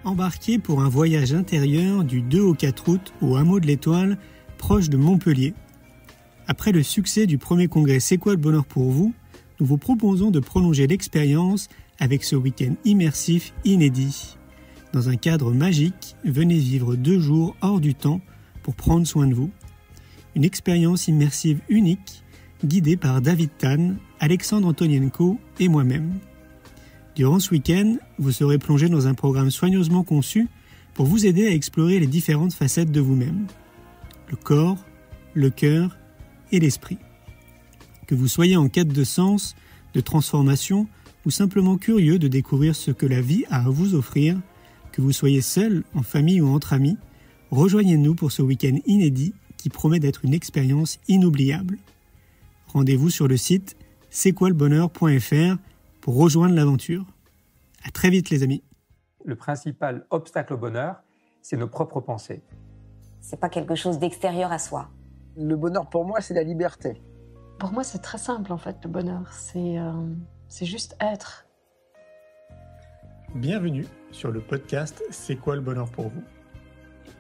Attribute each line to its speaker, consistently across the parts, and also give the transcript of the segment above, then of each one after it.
Speaker 1: Embarquez pour un voyage intérieur du 2 au 4 août au hameau de l'Étoile, proche de Montpellier. Après le succès du premier congrès C'est quoi le bonheur pour vous, nous vous proposons de prolonger l'expérience avec ce week-end immersif inédit. Dans un cadre magique, venez vivre 2 jours hors du temps pour prendre soin de vous. Une expérience immersive unique, guidée par David Tan, Alexandre Antonienko et moi-même. Durant ce week-end, vous serez plongé dans un programme soigneusement conçu pour vous aider à explorer les différentes facettes de vous-même. Le corps, le cœur et l'esprit. Que vous soyez en quête de sens, de transformation ou simplement curieux de découvrir ce que la vie a à vous offrir, que vous soyez seul, en famille ou entre amis, rejoignez-nous pour ce week-end inédit qui promet d'être une expérience inoubliable. Rendez-vous sur le site c'estquoilebonheur.fr pour rejoindre l'aventure. À très vite les amis.
Speaker 2: Le principal obstacle au bonheur, c'est nos propres pensées.
Speaker 3: C'est pas quelque chose d'extérieur à soi.
Speaker 4: Le bonheur pour moi, c'est la liberté.
Speaker 5: Pour moi, c'est très simple en fait, le bonheur. C'est juste être.
Speaker 1: Bienvenue sur le podcast C'est quoi le bonheur pour vous ?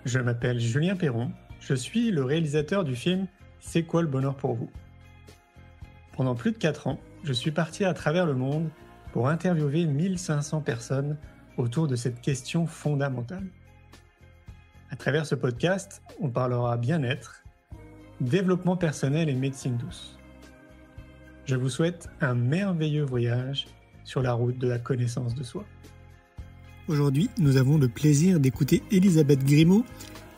Speaker 1: Je m'appelle Julien Perron, je suis le réalisateur du film C'est quoi le bonheur pour vous ? Pendant plus de 4 ans, je suis parti à travers le monde pour interviewer 1500 personnes autour de cette question fondamentale. À travers ce podcast, on parlera bien-être, développement personnel et médecine douce. Je vous souhaite un merveilleux voyage sur la route de la connaissance de soi. Aujourd'hui, nous avons le plaisir d'écouter Elisabeth Grimaud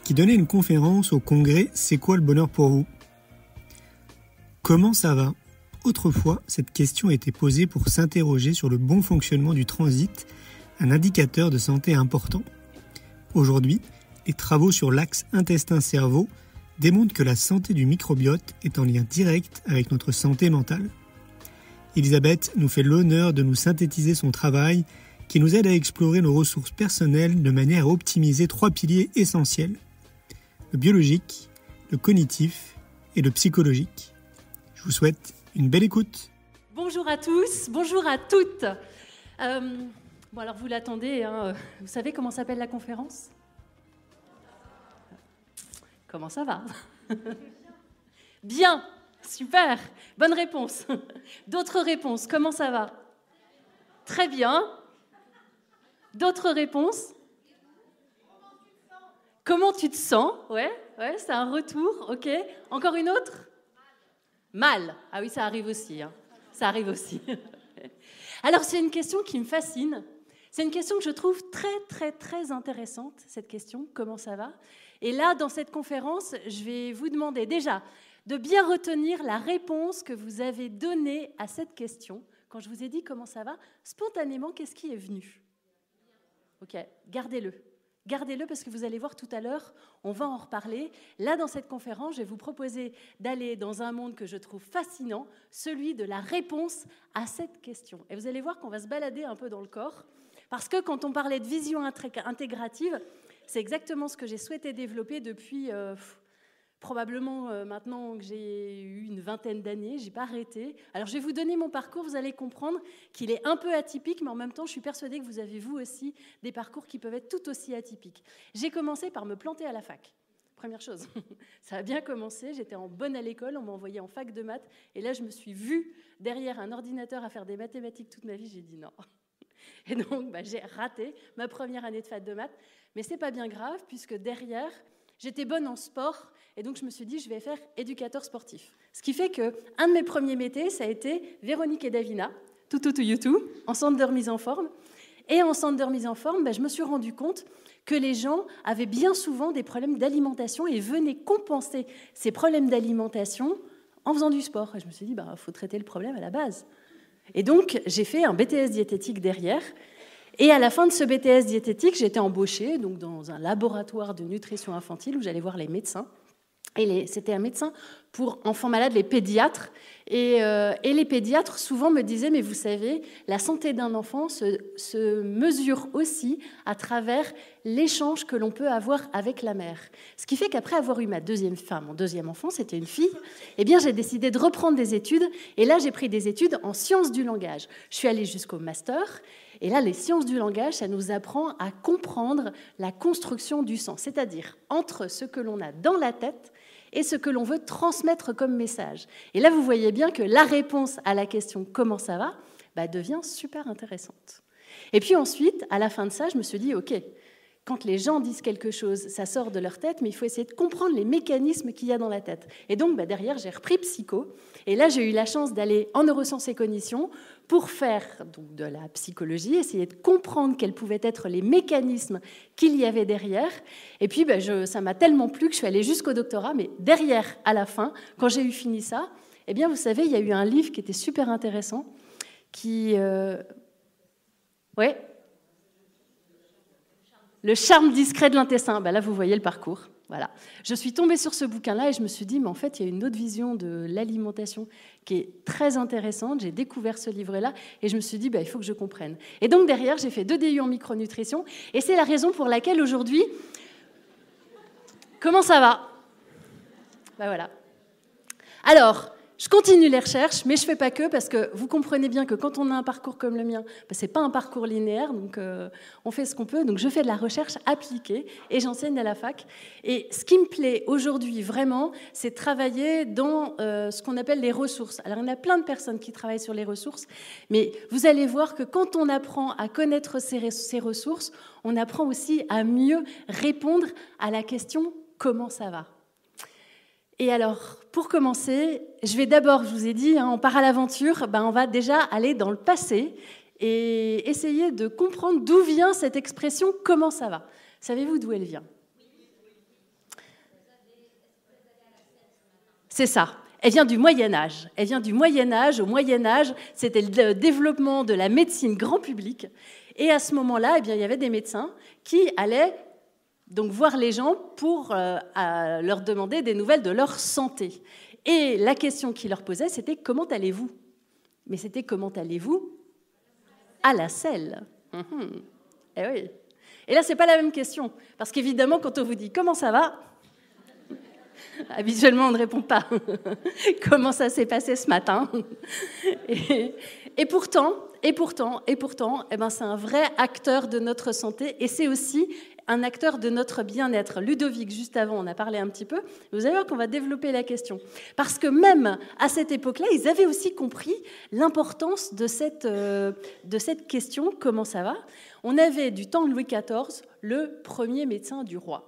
Speaker 1: qui donnait une conférence au congrès C'est quoi le bonheur pour vous ? Comment ça va ? Autrefois, cette question était posée pour s'interroger sur le bon fonctionnement du transit, un indicateur de santé important. Aujourd'hui, les travaux sur l'axe intestin-cerveau démontrent que la santé du microbiote est en lien direct avec notre santé mentale. Elisabeth nous fait l'honneur de nous synthétiser son travail qui nous aide à explorer nos ressources personnelles de manière à optimiser 3 piliers essentiels. Le biologique, le cognitif et le psychologique. Je vous souhaite une belle écoute.
Speaker 6: Bonjour à tous, bonjour à toutes. Alors vous l'attendez, hein, vous savez comment s'appelle la conférence ? Comment ça va ? Bien, super, bonne réponse. D'autres réponses, comment ça va ? Très bien. D'autres réponses ? Comment tu te sens ? Ouais, c'est un retour, ok. Encore une autre ? Mal. Ah oui, ça arrive aussi. Ça arrive aussi. Alors, c'est une question qui me fascine. C'est une question que je trouve très, très, très intéressante, cette question, comment ça va ? Et là, dans cette conférence, je vais vous demander déjà de bien retenir la réponse que vous avez donnée à cette question. Quand je vous ai dit comment ça va, spontanément, qu'est-ce qui est venu ? Ok, gardez-le. Gardez-le parce que vous allez voir tout à l'heure, on va en reparler. Là, dans cette conférence, je vais vous proposer d'aller dans un monde que je trouve fascinant, celui de la réponse à cette question. Et vous allez voir qu'on va se balader un peu dans le corps, parce que quand on parlait de vision intégrative, c'est exactement ce que j'ai souhaité développer depuis probablement maintenant que j'ai eu une 20aine d'années, je n'ai pas arrêté. Alors je vais vous donner mon parcours, vous allez comprendre qu'il est un peu atypique, mais en même temps je suis persuadée que vous avez vous aussi des parcours qui peuvent être tout aussi atypiques. J'ai commencé par me planter à la fac. Première chose, ça a bien commencé, j'étais bonne à l'école, on m'a envoyée en fac de maths, et là je me suis vue derrière un ordinateur à faire des mathématiques toute ma vie, j'ai dit non. Et donc j'ai raté ma première année de fac de maths, mais c'est pas bien grave, puisque derrière, j'étais bonne en sport, et donc je me suis dit, je vais faire éducateur sportif. Ce qui fait qu'un de mes premiers métiers, ça a été Véronique et Davina, tout, en centre de remise en forme. Et en centre de remise en forme, je me suis rendu compte que les gens avaient bien souvent des problèmes d'alimentation et venaient compenser ces problèmes d'alimentation en faisant du sport. Et je me suis dit, faut traiter le problème à la base. Et donc, j'ai fait un BTS diététique derrière. Et à la fin de ce BTS diététique, j'ai été embauchée donc, dans un laboratoire de nutrition infantile où j'allais voir les médecins. Et c'était un médecin pour enfants malades, les pédiatres. Et les pédiatres, souvent, me disaient, mais vous savez, la santé d'un enfant se mesure aussi à travers l'échange que l'on peut avoir avec la mère. Ce qui fait qu'après avoir eu mon deuxième enfant, c'était une fille, eh bien, j'ai décidé de reprendre des études. Et là, j'ai pris des études en sciences du langage. Je suis allée jusqu'au master. Et là, les sciences du langage, ça nous apprend à comprendre la construction du sens, c'est-à-dire entre ce que l'on a dans la tête et ce que l'on veut transmettre comme message. Et là, vous voyez bien que la réponse à la question « Comment ça va ?», devient super intéressante. Et puis ensuite, à la fin de ça, je me suis dit « Ok, quand les gens disent quelque chose, ça sort de leur tête, mais il faut essayer de comprendre les mécanismes qu'il y a dans la tête. » Et donc, derrière, j'ai repris psycho. Et là, j'ai eu la chance d'aller en neurosciences et cognition pour faire donc, de la psychologie, essayer de comprendre quels pouvaient être les mécanismes qu'il y avait derrière. Et puis, ça m'a tellement plu que je suis allée jusqu'au doctorat. Mais derrière, à la fin, quand j'ai eu fini ça, eh bien, vous savez, il y a eu un livre qui était super intéressant, qui... Ouais. Le charme discret de l'intestin. Là, vous voyez le parcours. Voilà. Je suis tombée sur ce bouquin-là et je me suis dit, mais en fait, il y a une autre vision de l'alimentation qui est très intéressante. J'ai découvert ce livre-là et je me suis dit, il faut que je comprenne. Et donc, derrière, j'ai fait 2 DU en micronutrition et c'est la raison pour laquelle, aujourd'hui, comment ça va ? Voilà. Alors... je continue les recherches, mais je ne fais pas que, parce que vous comprenez bien que quand on a un parcours comme le mien, ce n'est pas un parcours linéaire, donc on fait ce qu'on peut. Donc je fais de la recherche appliquée et j'enseigne à la fac. Et ce qui me plaît aujourd'hui vraiment, c'est travailler dans ce qu'on appelle les ressources. Alors il y en a plein de personnes qui travaillent sur les ressources, mais vous allez voir que quand on apprend à connaître ces ressources, on apprend aussi à mieux répondre à la question « Comment ça va ?» Et alors, pour commencer, je vais d'abord, je vous ai dit, on part à l'aventure, on va déjà aller dans le passé et essayer de comprendre d'où vient cette expression « comment ça va ». Savez-vous d'où elle vient ? C'est ça. Elle vient du Moyen-Âge. Elle vient du Moyen-Âge. Au Moyen-Âge, c'était le développement de la médecine grand public. Et à ce moment-là, il y avait des médecins qui allaient donc voir les gens pour leur demander des nouvelles de leur santé. Et la question qu'ils leur posaient, c'était « Comment allez-vous » Mais c'était « Comment allez-vous » à la selle. Eh oui. Et là, ce n'est pas la même question. Parce qu'évidemment, quand on vous dit « Comment ça va ?» habituellement, on ne répond pas « Comment ça s'est passé ce matin ?» Et pourtant, c'est un vrai acteur de notre santé et c'est aussi un acteur de notre bien-être. Ludovic, juste avant, on a parlé un petit peu. Vous allez voir qu'on va développer la question. Parce que même à cette époque-là, ils avaient aussi compris l'importance de cette question « Comment ça va ?» On avait, du temps de Louis XIV, le premier médecin du roi.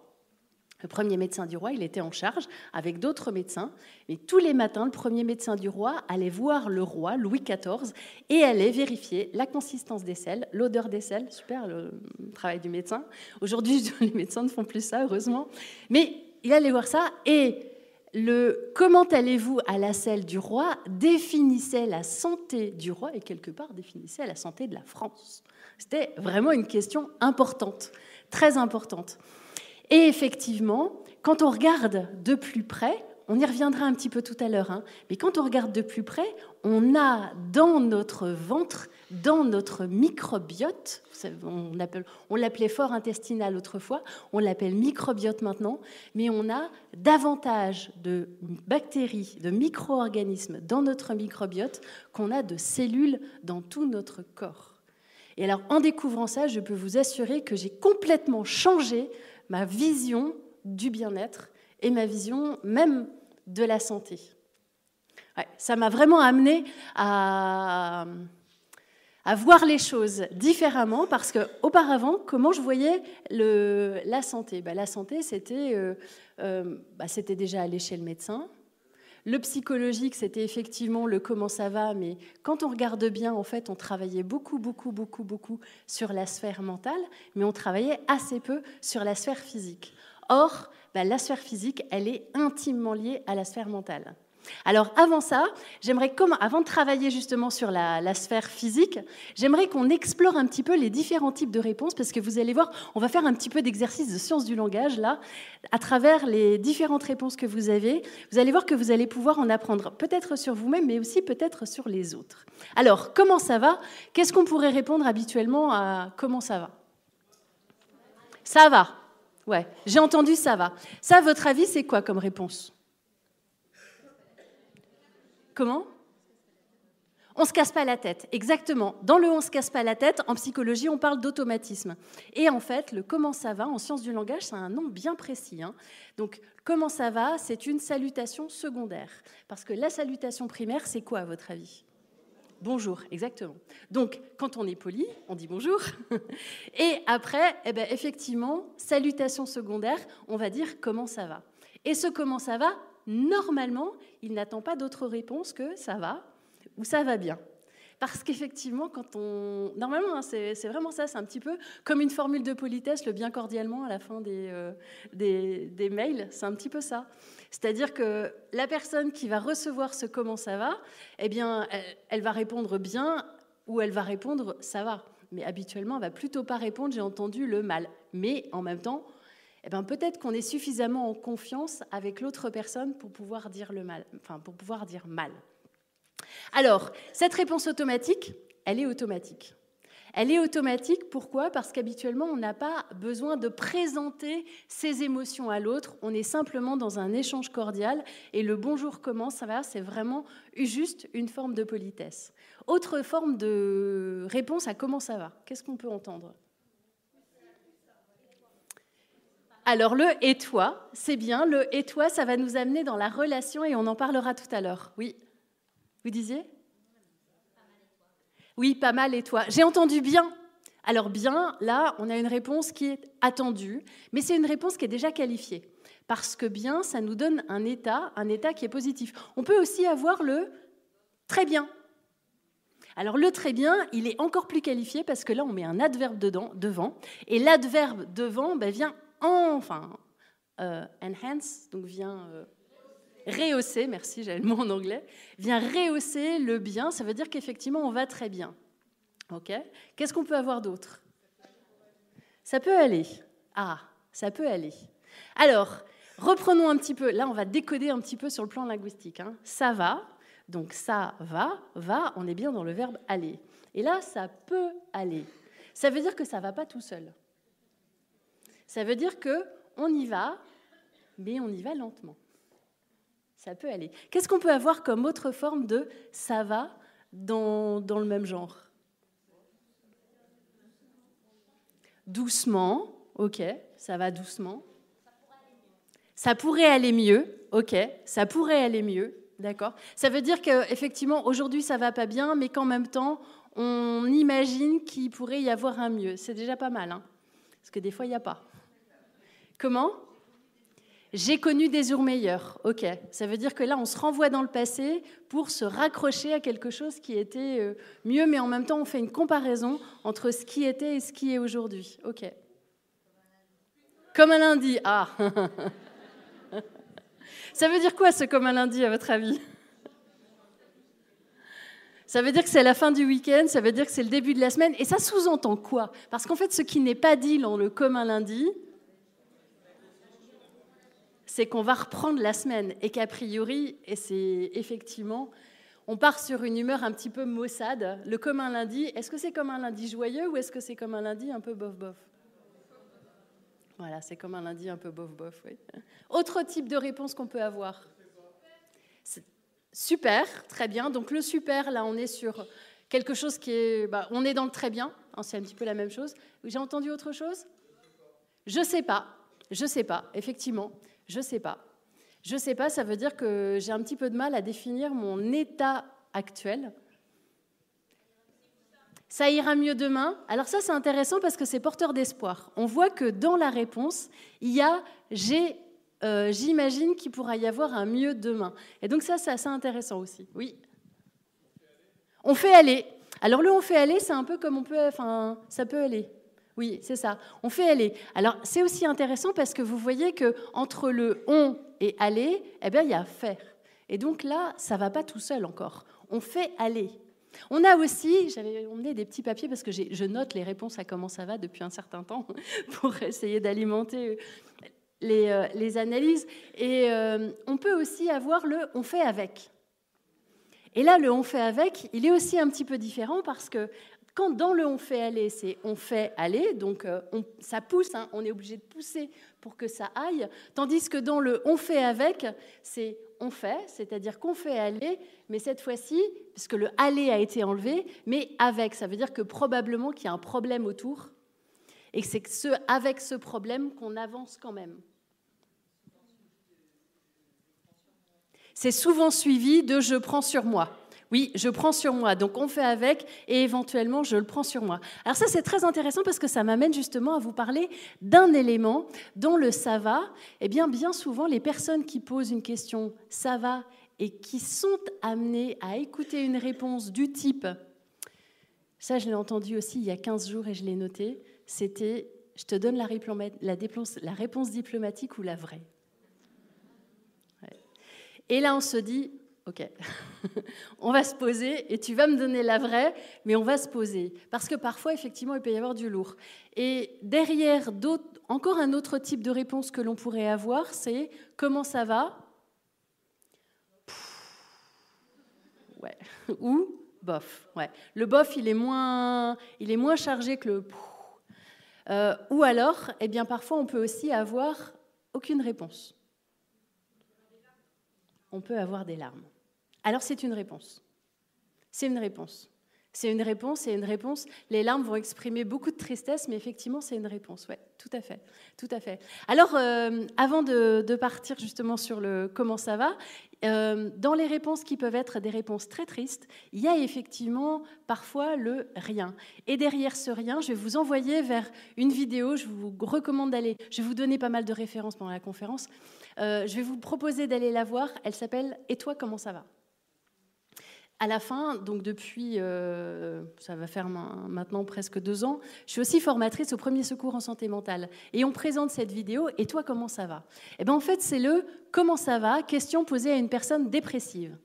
Speaker 6: Le premier médecin du roi, il était en charge avec d'autres médecins. Mais tous les matins, le premier médecin du roi allait voir le roi, Louis XIV, et allait vérifier la consistance des selles, l'odeur des selles. Super, le travail du médecin. Aujourd'hui, les médecins ne font plus ça, heureusement. Mais il allait voir ça et le « comment allez-vous » à la selle du roi définissait la santé du roi et quelque part définissait la santé de la France. C'était vraiment une question importante, très importante. Et effectivement, quand on regarde de plus près, on y reviendra un petit peu tout à l'heure, mais quand on regarde de plus près, on a dans notre ventre, dans notre microbiote, on l'appelait flore intestinale autrefois, on l'appelle microbiote maintenant, mais on a davantage de bactéries, de micro-organismes dans notre microbiote qu'on a de cellules dans tout notre corps. Et alors, en découvrant ça, je peux vous assurer que j'ai complètement changé ma vision du bien-être et ma vision même de la santé. Ouais, ça m'a vraiment amené à voir les choses différemment parce qu'auparavant, comment je voyais la santé ? La santé, c'était déjà aller chez le médecin. Le psychologique, c'était effectivement le comment ça va, mais quand on regarde bien, en fait, on travaillait beaucoup sur la sphère mentale, mais on travaillait assez peu sur la sphère physique. Or, la sphère physique, elle est intimement liée à la sphère mentale. Alors avant ça, avant de travailler justement sur la sphère physique, j'aimerais qu'on explore un petit peu les différents types de réponses parce que vous allez voir, on va faire un petit peu d'exercice de sciences du langage là, à travers les différentes réponses que vous avez. Vous allez voir que vous allez pouvoir en apprendre peut-être sur vous-même, mais aussi peut-être sur les autres. Alors, comment ça va ? Qu'est-ce qu'on pourrait répondre habituellement à comment ça va ? Ça va. Ouais, j'ai entendu ça va. Ça, à votre avis, c'est quoi comme réponse ? Comment ? On ne se casse pas la tête, exactement. Dans le « on ne se casse pas la tête », en psychologie, on parle d'automatisme. Et en fait, le « comment ça va » en sciences du langage, c'est un nom bien précis. Donc, « comment ça va », c'est une salutation secondaire. Parce que la salutation primaire, c'est quoi à votre avis ? Bonjour, exactement. Donc, quand on est poli, on dit bonjour. Et après, effectivement, salutation secondaire, on va dire « comment ça va ». Et ce « comment ça va », normalement, il n'attend pas d'autre réponse que « ça va » ou ça va bien. Parce qu'effectivement, normalement, c'est vraiment ça, c'est un petit peu comme une formule de politesse, le bien cordialement à la fin des mails, c'est un petit peu ça. C'est-à-dire que la personne qui va recevoir ce « comment ça va », eh bien, elle va répondre bien ou elle va répondre « ça va ». Mais habituellement, elle ne va plutôt pas répondre « j'ai entendu le mal ». Mais en même temps, peut-être qu'on est suffisamment en confiance avec l'autre personne pour pouvoir dire le mal, pour pouvoir dire mal. Alors, cette réponse automatique, elle est automatique. Elle est automatique, pourquoi ? Parce qu'habituellement, on n'a pas besoin de présenter ses émotions à l'autre, on est simplement dans un échange cordial, et le « bonjour, comment ça va ?» c'est vraiment juste une forme de politesse. Autre forme de réponse à « comment ça va ?» Qu'est-ce qu'on peut entendre ? Alors, le « et toi », c'est bien, le « et toi », ça va nous amener dans la relation, et on en parlera tout à l'heure. Oui ? Vous disiez ? Oui, pas mal, et toi ? J'ai entendu bien. Alors bien, là, on a une réponse qui est attendue, mais c'est une réponse qui est déjà qualifiée. Parce que bien, ça nous donne un état qui est positif. On peut aussi avoir le « très bien ». Alors le « très bien », il est encore plus qualifié parce que là, on met un adverbe devant. Et l'adverbe devant vient enhance, donc vient... rehausser, merci, j'avais le mot en anglais, vient rehausser le bien, ça veut dire qu'effectivement, on va très bien. Ok ? Qu'est-ce qu'on peut avoir d'autre ? Ça peut aller. Ah, ça peut aller. Alors, reprenons un petit peu, là, on va décoder un petit peu sur le plan linguistique. Ça va, donc ça va, on est bien dans le verbe aller. Et là, ça peut aller. Ça veut dire que ça ne va pas tout seul. Ça veut dire qu'on y va, mais on y va lentement. Ça peut aller. Qu'est-ce qu'on peut avoir comme autre forme de « ça va » dans le même genre ? Doucement, ok, ça va doucement. Ça pourrait aller mieux, ok, ça pourrait aller mieux, d'accord. Ça veut dire qu'effectivement, aujourd'hui, ça va pas bien, mais qu'en même temps, on imagine qu'il pourrait y avoir un mieux. C'est déjà pas mal, parce que des fois, il n'y a pas. Comment ? J'ai connu des jours meilleurs. Ok, ça veut dire que là, on se renvoie dans le passé pour se raccrocher à quelque chose qui était mieux, mais en même temps, on fait une comparaison entre ce qui était et ce qui est aujourd'hui. Ok. Comme un lundi. Ah. Ça veut dire quoi, ce comme un lundi, à votre avis ? Ça veut dire que c'est la fin du week-end, ça veut dire que c'est le début de la semaine, et ça sous-entend quoi ? Parce qu'en fait, ce qui n'est pas dit dans le comme un lundi, c'est qu'on va reprendre la semaine et qu'a priori, et c'est effectivement, on part sur une humeur un petit peu maussade. Le comme un lundi, est-ce que c'est comme un lundi joyeux ou est-ce que c'est comme un lundi un peu bof-bof ? Voilà, c'est comme un lundi un peu bof-bof, oui. Autre type de réponse qu'on peut avoir ? Super, très bien. Donc le super, là, on est sur quelque chose qui est... on est dans le très bien, c'est un petit peu la même chose. J'ai entendu autre chose ? Je sais pas, effectivement. Je sais pas, ça veut dire que j'ai un petit peu de mal à définir mon état actuel. Ça ira mieux demain. Alors ça, c'est intéressant parce que c'est porteur d'espoir. On voit que dans la réponse, il y a j'imagine qu'il pourra y avoir un mieux demain. Et donc ça, c'est assez intéressant aussi. Oui. On fait aller. Alors le on fait aller, c'est un peu comme ça peut aller. Oui, c'est ça. On fait aller. Alors, c'est aussi intéressant parce que vous voyez qu'entre le « on » et « aller », il y a « faire ». Et donc là, ça ne va pas tout seul encore. On fait aller. On a aussi, j'avais emmené des petits papiers parce que je note les réponses à comment ça va depuis un certain temps pour essayer d'alimenter les analyses. Et on peut aussi avoir le « on fait avec ». Et là, le « on fait avec », il est aussi un petit peu différent parce que Quand dans le on fait aller, c'est on fait aller, donc ça pousse, hein, on est obligé de pousser pour que ça aille, tandis que dans le on fait avec, c'est on fait, c'est-à-dire qu'on fait aller, mais cette fois-ci, puisque le aller a été enlevé, mais avec, ça veut dire que probablement qu'il y a un problème autour, et que c'est avec ce problème qu'on avance quand même. C'est souvent suivi de « je prends sur moi ». Oui, je prends sur moi, donc on fait avec et éventuellement je le prends sur moi. Alors ça c'est très intéressant parce que ça m'amène justement à vous parler d'un élément dont le ça va. Eh bien souvent les personnes qui posent une question ça va et qui sont amenées à écouter une réponse du type, ça je l'ai entendu aussi il y a 15 jours et je l'ai noté, c'était je te donne la réponse diplomatique ou la vraie. Ouais. Et là on se dit ok, on va se poser et tu vas me donner la vraie, mais on va se poser. Parce que parfois, effectivement, il peut y avoir du lourd. Et derrière, encore un autre type de réponse que l'on pourrait avoir, c'est « Comment ça va ?» Ouais. Ou « Bof ». Ouais. Le bof, il est moins chargé que le « Ou alors, eh bien, parfois, on peut aussi avoir aucune réponse. On peut avoir des larmes. Alors, c'est une réponse. C'est une réponse. C'est une réponse, c'est une réponse. Les larmes vont exprimer beaucoup de tristesse, mais effectivement, c'est une réponse. Oui, tout à fait. Tout à fait. Alors, avant de partir justement sur le « comment ça va », dans les réponses qui peuvent être des réponses très tristes, il y a effectivement parfois le « rien ». Et derrière ce « rien », je vais vous envoyer vers une vidéo, je vous recommande d'aller, je vais vous donner pas mal de références pendant la conférence, je vais vous proposer d'aller la voir, elle s'appelle « Et toi, comment ça va ?» À la fin, donc depuis, ça va faire maintenant presque 2 ans, je suis aussi formatrice au premier secours en santé mentale. Et on présente cette vidéo « Et toi, comment ça va ?» Eh bien, en fait, c'est le « Comment ça va ?» question posée à une personne dépressive.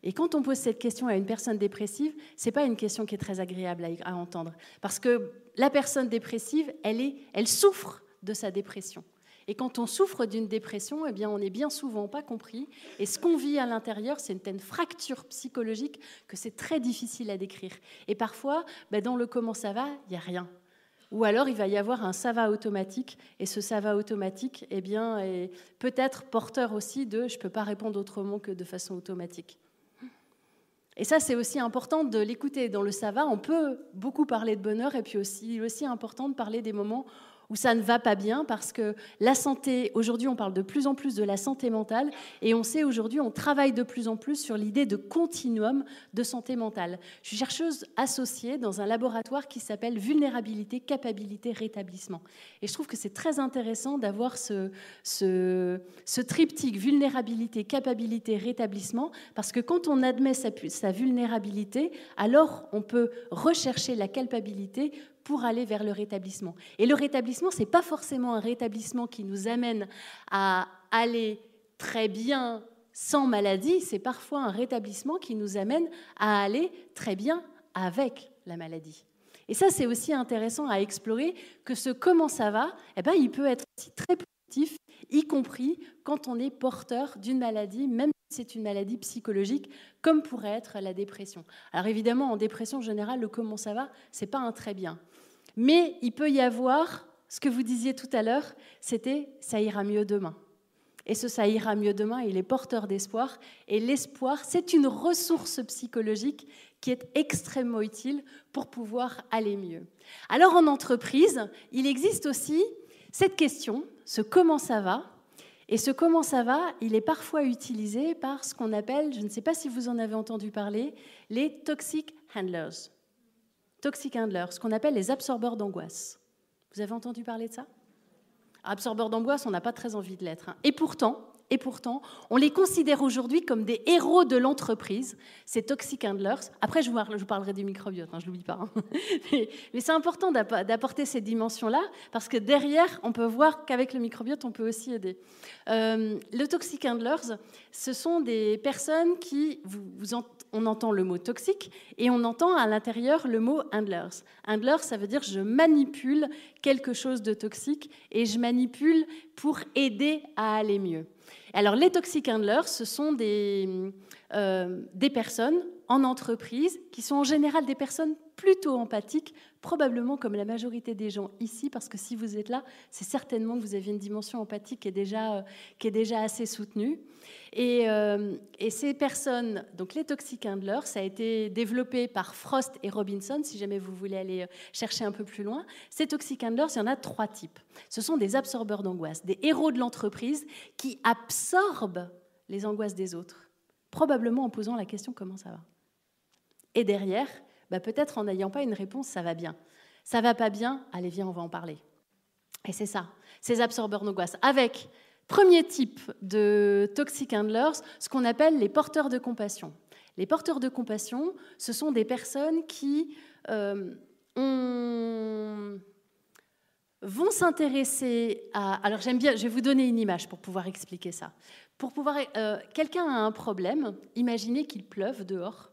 Speaker 6: Et quand on pose cette question à une personne dépressive, ce n'est pas une question qui est très agréable à entendre. Parce que la personne dépressive, elle souffre de sa dépression. Et quand on souffre d'une dépression, eh bien, on n'est bien souvent pas compris. Et ce qu'on vit à l'intérieur, c'est une telle fracture psychologique que c'est très difficile à décrire. Et parfois, dans le « comment ça va », il n'y a rien. Ou alors, il va y avoir un « ça va » automatique. Et ce « ça va » automatique eh bien, est peut-être porteur aussi de « je ne peux pas répondre autrement que de façon automatique ». Et ça, c'est aussi important de l'écouter. Dans le « ça va », on peut beaucoup parler de bonheur et puis aussi important de parler des moments où ça ne va pas bien, parce que la santé, aujourd'hui on parle de plus en plus de la santé mentale, et on sait aujourd'hui, on travaille de plus en plus sur l'idée de continuum de santé mentale. Je suis chercheuse associée dans un laboratoire qui s'appelle Vulnérabilité, Capacité, Rétablissement. Et je trouve que c'est très intéressant d'avoir ce triptyque vulnérabilité, capacité, rétablissement, parce que quand on admet sa vulnérabilité, alors on peut rechercher la culpabilité pour aller vers le rétablissement. Et le rétablissement, ce n'est pas forcément un rétablissement qui nous amène à aller très bien sans maladie, c'est parfois un rétablissement qui nous amène à aller très bien avec la maladie. Et ça, c'est aussi intéressant à explorer, que ce « comment ça va », il peut être aussi très positif, y compris quand on est porteur d'une maladie, même si c'est une maladie psychologique, comme pourrait être la dépression. Alors évidemment, en dépression générale, le « comment ça va », ce n'est pas un très bien. Mais il peut y avoir, ce que vous disiez tout à l'heure, c'était « ça ira mieux demain ». Et ce « ça ira mieux demain », il est porteur d'espoir. Et l'espoir, c'est une ressource psychologique qui est extrêmement utile pour pouvoir aller mieux. Alors en entreprise, il existe aussi cette question, ce « comment ça va ?» Et ce « comment ça va », il est parfois utilisé par ce qu'on appelle, je ne sais pas si vous en avez entendu parler, les toxic handlers. Toxic handlers, ce qu'on appelle les absorbeurs d'angoisse. Vous avez entendu parler de ça ? Absorbeurs d'angoisse, on n'a pas très envie de l'être. Et pourtant, on les considère aujourd'hui comme des héros de l'entreprise, ces toxic handlers. Après, je vous parlerai du microbiote, je ne l'oublie pas. Mais c'est important d'apporter ces dimensions-là, parce que derrière, on peut voir qu'avec le microbiote, on peut aussi aider. Le toxic handlers, ce sont des personnes qui... On entend le mot toxique et on entend à l'intérieur le mot handlers. Handlers, ça veut dire je manipule quelque chose de toxique et je manipule pour aider à aller mieux. Alors les toxic handlers, ce sont des personnes en entreprise, qui sont en général des personnes plutôt empathiques, probablement comme la majorité des gens ici, parce que si vous êtes là, c'est certainement que vous avez une dimension empathique qui est déjà assez soutenue. Et ces personnes, donc les toxic handlers, ça a été développé par Frost et Robinson, si jamais vous voulez aller chercher un peu plus loin. Ces toxic handlers, il y en a 3 types. Ce sont des absorbeurs d'angoisse, des héros de l'entreprise qui absorbent les angoisses des autres, probablement en posant la question « comment ça va ?» Et derrière, peut-être en n'ayant pas une réponse « ça va bien ». Ça va pas bien, allez viens, on va en parler. Et c'est ça, ces absorbeurs d'angoisse. Avec, premier type de toxic handlers, ce qu'on appelle les porteurs de compassion. Les porteurs de compassion, ce sont des personnes qui vont s'intéresser à... Alors j'aime bien, je vais vous donner une image pour pouvoir expliquer ça. Quelqu'un a un problème, imaginez qu'il pleuve dehors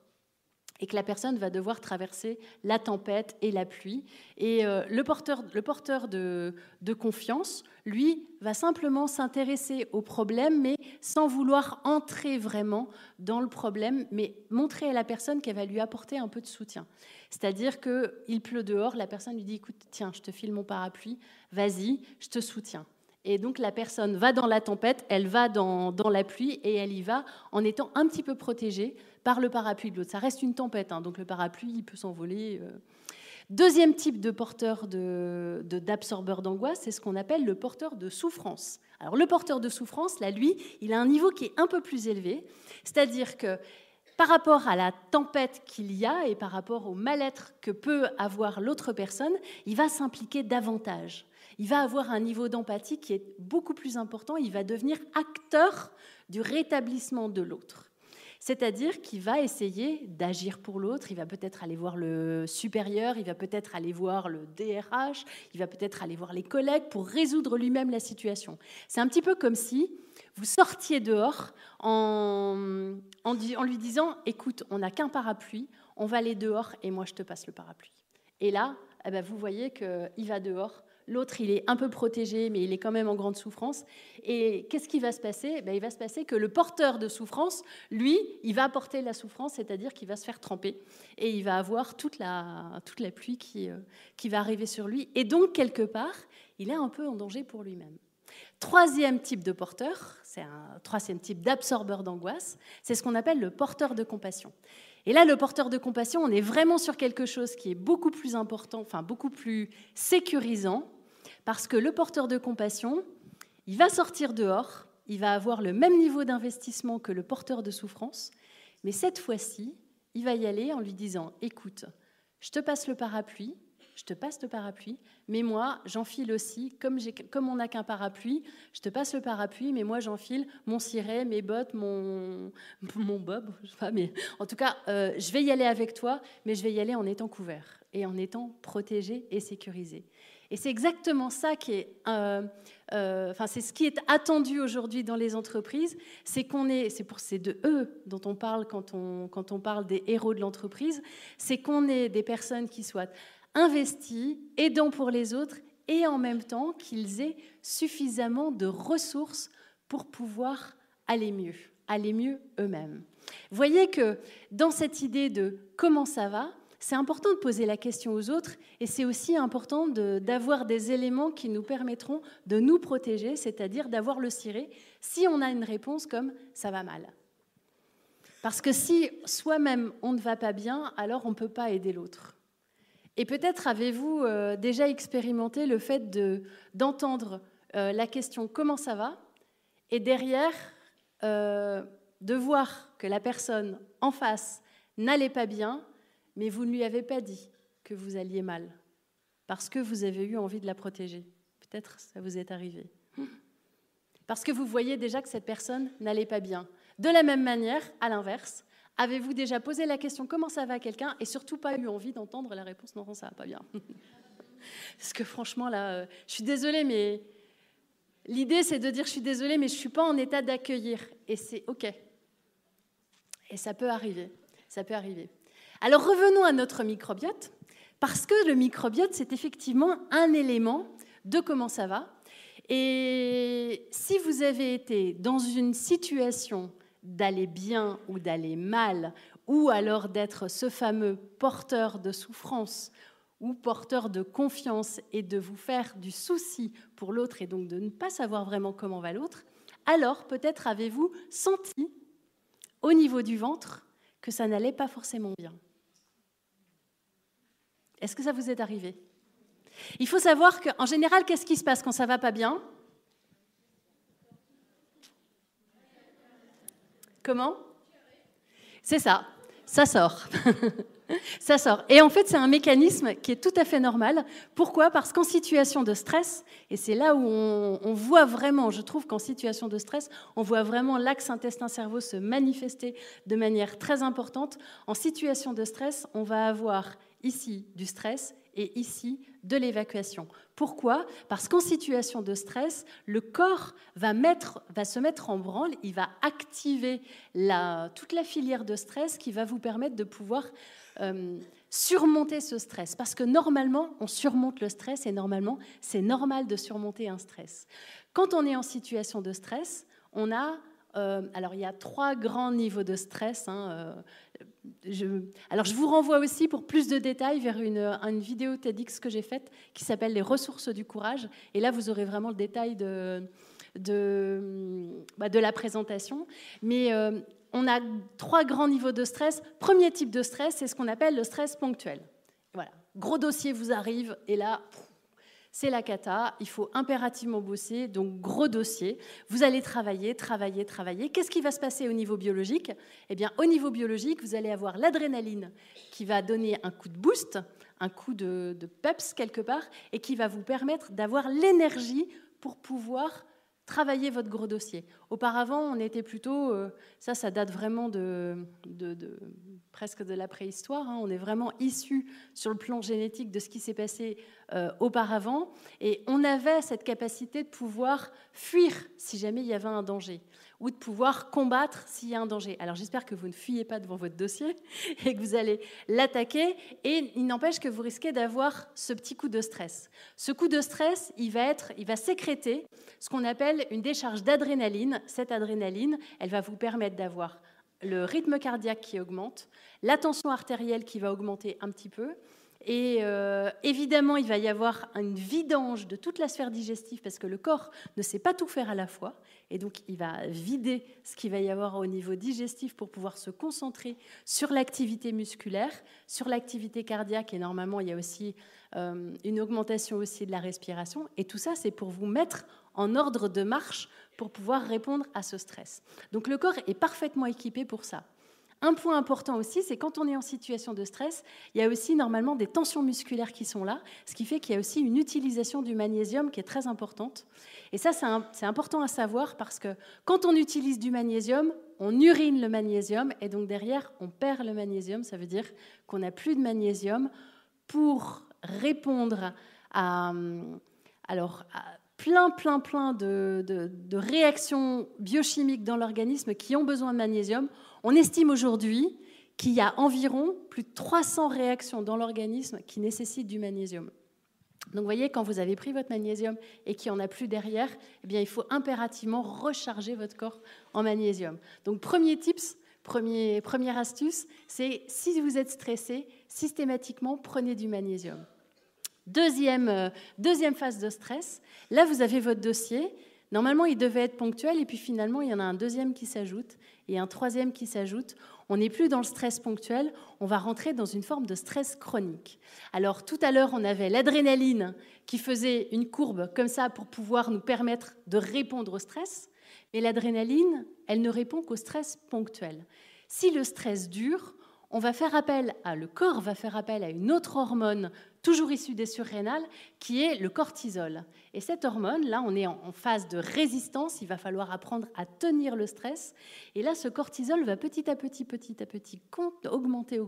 Speaker 6: et que la personne va devoir traverser la tempête et la pluie. Et le porteur de confiance, lui, va simplement s'intéresser au problème, mais sans vouloir entrer vraiment dans le problème, mais montrer à la personne qu'elle va lui apporter un peu de soutien. C'est-à-dire qu'il pleut dehors, la personne lui dit « écoute, tiens, je te file mon parapluie, vas-y, je te soutiens ». Et donc la personne va dans la tempête, elle va dans la pluie et elle y va en étant un petit peu protégée par le parapluie de l'autre. Ça reste une tempête, hein, donc le parapluie il peut s'envoler. Deuxième type de porteur d'absorbeur d'angoisse, c'est ce qu'on appelle le porteur de souffrance. Alors le porteur de souffrance, là, lui, il a un niveau qui est un peu plus élevé, c'est-à-dire que par rapport à la tempête qu'il y a et par rapport au mal-être que peut avoir l'autre personne, il va s'impliquer davantage. Il va avoir un niveau d'empathie qui est beaucoup plus important. Il va devenir acteur du rétablissement de l'autre. C'est-à-dire qu'il va essayer d'agir pour l'autre. Il va peut-être aller voir le supérieur, il va peut-être aller voir le DRH, il va peut-être aller voir les collègues pour résoudre lui-même la situation. C'est un petit peu comme si vous sortiez dehors en lui disant « écoute, on n'a qu'un parapluie, on va aller dehors et moi je te passe le parapluie ». Et là, vous voyez qu'il va dehors. L'autre, il est un peu protégé, mais il est quand même en grande souffrance. Et qu'est-ce qui va se passer ? Il va se passer que le porteur de souffrance, lui, il va apporter la souffrance, c'est-à-dire qu'il va se faire tremper. Et il va avoir toute la pluie qui va arriver sur lui. Et donc, quelque part, il est un peu en danger pour lui-même. Troisième type de porteur, c'est un troisième type d'absorbeur d'angoisse, c'est ce qu'on appelle le porteur de compassion. Et là, le porteur de compassion, on est vraiment sur quelque chose qui est beaucoup plus important, enfin beaucoup plus sécurisant, parce que le porteur de compassion, il va sortir dehors, il va avoir le même niveau d'investissement que le porteur de souffrance, mais cette fois-ci, il va y aller en lui disant « écoute, je te passe le parapluie, mais moi, j'enfile aussi, comme on n'a qu'un parapluie, je te passe le parapluie, mais moi, j'enfile mon ciré, mes bottes, mon bob, je sais pas, mais en tout cas, je vais y aller avec toi, mais je vais y aller en étant couvert et en étant protégé et sécurisé. Et c'est exactement ça qui est, c'est ce qui est attendu aujourd'hui dans les entreprises, c'est de eux dont on parle quand on parle des héros de l'entreprise, c'est qu'on ait des personnes qui soient investis, aidants pour les autres, et en même temps qu'ils aient suffisamment de ressources pour pouvoir aller mieux eux-mêmes. Vous voyez que dans cette idée de comment ça va, c'est important de poser la question aux autres, et c'est aussi important d'avoir des éléments qui nous permettront de nous protéger, c'est-à-dire d'avoir le ciré si on a une réponse comme « ça va mal ». Parce que si soi-même on ne va pas bien, alors on ne peut pas aider l'autre. Et peut-être avez-vous déjà expérimenté le fait d'entendre la question « comment ça va ?» et derrière de voir que la personne en face n'allait pas bien, mais vous ne lui avez pas dit que vous alliez mal, parce que vous avez eu envie de la protéger. Peut-être ça vous est arrivé. Parce que vous voyez déjà que cette personne n'allait pas bien. De la même manière, à l'inverse, avez-vous déjà posé la question « comment ça va » à quelqu'un et surtout pas eu envie d'entendre la réponse « non, ça va pas bien ». Parce que franchement, là, je suis désolée, mais l'idée, c'est de dire « je suis désolée, mais je ne suis pas en état d'accueillir ». Et c'est OK. Et ça peut arriver. Ça peut arriver. Alors revenons à notre microbiote, parce que le microbiote, c'est effectivement un élément de comment ça va. Et si vous avez été dans une situation d'aller bien ou d'aller mal, ou alors d'être ce fameux porteur de souffrance ou porteur de confiance et de vous faire du souci pour l'autre et donc de ne pas savoir vraiment comment va l'autre, alors peut-être avez-vous senti au niveau du ventre que ça n'allait pas forcément bien. Est-ce que ça vous est arrivé ? Il faut savoir qu'en général, qu'est-ce qui se passe quand ça ne va pas bien ? Comment ? C'est ça, ça sort. Ça sort. Et en fait, c'est un mécanisme qui est tout à fait normal. Pourquoi ? Parce qu'en situation de stress, et c'est là où on voit vraiment, je trouve qu'en situation de stress, on voit vraiment l'axe intestin-cerveau se manifester de manière très importante. En situation de stress, on va avoir ici du stress et ici de l'évacuation. Pourquoi ? Parce qu'en situation de stress, le corps va se mettre en branle, il va activer toute la filière de stress qui va vous permettre de pouvoir surmonter ce stress. Parce que normalement, on surmonte le stress et normalement, c'est normal de surmonter un stress. Quand on est en situation de stress, on a... alors, il y a 3 grands niveaux de stress. Alors, je vous renvoie aussi pour plus de détails vers une vidéo TEDx que j'ai faite qui s'appelle « Les ressources du courage ». Et là, vous aurez vraiment le détail de la présentation. Mais on a 3 grands niveaux de stress. Premier type de stress, c'est ce qu'on appelle le stress ponctuel. Voilà, gros dossier vous arrive et là... c'est la cata, il faut impérativement bosser, donc gros dossier. Vous allez travailler. Qu'est-ce qui va se passer au niveau biologique ? Eh bien, au niveau biologique, vous allez avoir l'adrénaline qui va donner un coup de boost, un coup de peps quelque part, et qui va vous permettre d'avoir l'énergie pour pouvoir travailler votre gros dossier. Auparavant, on était plutôt... ça date vraiment presque de la préhistoire. On est vraiment issu sur le plan génétique de ce qui s'est passé auparavant. Et on avait cette capacité de pouvoir fuir si jamais il y avait un danger ou de pouvoir combattre s'il y a un danger. Alors j'espère que vous ne fuyez pas devant votre dossier et que vous allez l'attaquer. Et il n'empêche que vous risquez d'avoir ce petit coup de stress. Ce coup de stress, il va sécréter ce qu'on appelle une décharge d'adrénaline. Cette adrénaline, elle va vous permettre d'avoir le rythme cardiaque qui augmente, la tension artérielle qui va augmenter un petit peu, et évidemment, il va y avoir une vidange de toute la sphère digestive parce que le corps ne sait pas tout faire à la fois, et donc il va vider ce qu'il va y avoir au niveau digestif pour pouvoir se concentrer sur l'activité musculaire, sur l'activité cardiaque, et normalement, il y a aussi une augmentation aussi de la respiration, et tout ça, c'est pour vous mettre en ordre de marche pour pouvoir répondre à ce stress. Donc le corps est parfaitement équipé pour ça. Un point important aussi, c'est quand on est en situation de stress, il y a aussi normalement des tensions musculaires qui sont là, ce qui fait qu'il y a aussi une utilisation du magnésium qui est très importante. Et ça, c'est important à savoir parce que quand on utilise du magnésium, on urine le magnésium et donc derrière, on perd le magnésium. Ça veut dire qu'on n'a plus de magnésium pour répondre à plein de réactions biochimiques dans l'organisme qui ont besoin de magnésium. On estime aujourd'hui qu'il y a environ plus de 300 réactions dans l'organisme qui nécessitent du magnésium. Donc vous voyez, quand vous avez pris votre magnésium et qu'il n'y en a plus derrière, eh bien, il faut impérativement recharger votre corps en magnésium. Donc premier tips, première astuce, c'est si vous êtes stressé, systématiquement prenez du magnésium. Deuxième phase de stress, là vous avez votre dossier. Normalement, il devait être ponctuel et puis finalement, il y en a un deuxième qui s'ajoute et un troisième qui s'ajoute. On n'est plus dans le stress ponctuel, on va rentrer dans une forme de stress chronique. Alors tout à l'heure, on avait l'adrénaline qui faisait une courbe comme ça pour pouvoir nous permettre de répondre au stress. Mais l'adrénaline, elle ne répond qu'au stress ponctuel. Si le stress dure, le corps va faire appel à une autre hormone toujours issue des surrénales, qui est le cortisol. Et cette hormone, là, on est en phase de résistance, il va falloir apprendre à tenir le stress. Et là, ce cortisol va petit à petit augmenter.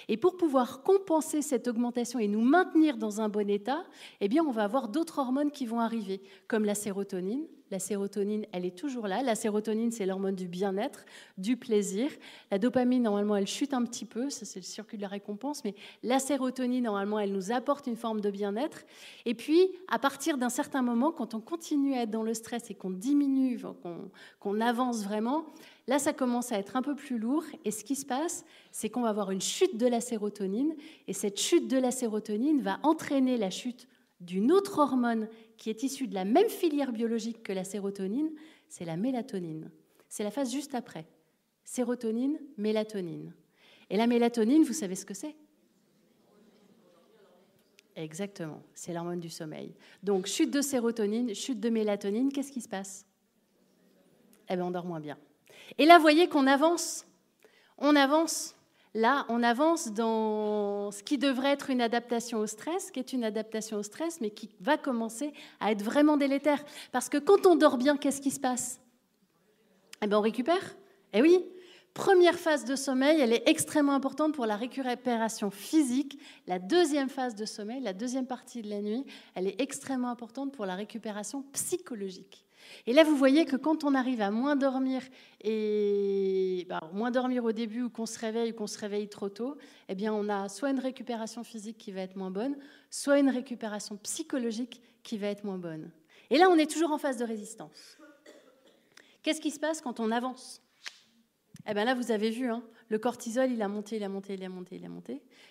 Speaker 6: Et pour pouvoir compenser cette augmentation et nous maintenir dans un bon état, eh bien, on va avoir d'autres hormones qui vont arriver, comme la sérotonine. La sérotonine, elle est toujours là. La sérotonine, c'est l'hormone du bien-être, du plaisir. La dopamine, normalement, elle chute un petit peu. Ça, c'est le circuit de la récompense. Mais la sérotonine, normalement, elle nous apporte une forme de bien-être. Et puis, à partir d'un certain moment, quand on continue à être dans le stress et qu'on diminue, qu'on avance vraiment, là, ça commence à être un peu plus lourd. Et ce qui se passe, c'est qu'on va avoir une chute de la sérotonine. Et cette chute de la sérotonine va entraîner la chute d'une autre hormone qui est issue de la même filière biologique que la sérotonine, c'est la mélatonine. C'est la phase juste après. Sérotonine, mélatonine. Et la mélatonine, vous savez ce que c'est ? Exactement, c'est l'hormone du sommeil. Donc, chute de sérotonine, chute de mélatonine, qu'est-ce qui se passe ? Eh bien, on dort moins bien. Et là, vous voyez qu'on avance. On avance. Là, on avance dans ce qui devrait être une adaptation au stress, qui est une adaptation au stress, mais qui va commencer à être vraiment délétère. Parce que quand on dort bien, qu'est-ce qui se passe ? Eh bien, on récupère. Eh oui. Première phase de sommeil, elle est extrêmement importante pour la récupération physique. La deuxième phase de sommeil, la deuxième partie de la nuit, elle est extrêmement importante pour la récupération psychologique. Et là, vous voyez que quand on arrive à moins dormir, moins dormir au début ou qu'on se réveille trop tôt, eh bien, on a soit une récupération physique qui va être moins bonne, soit une récupération psychologique qui va être moins bonne. Et là, on est toujours en phase de résistance. Qu'est-ce qui se passe quand on avance ? Eh bien là, vous avez vu, le cortisol, il a monté.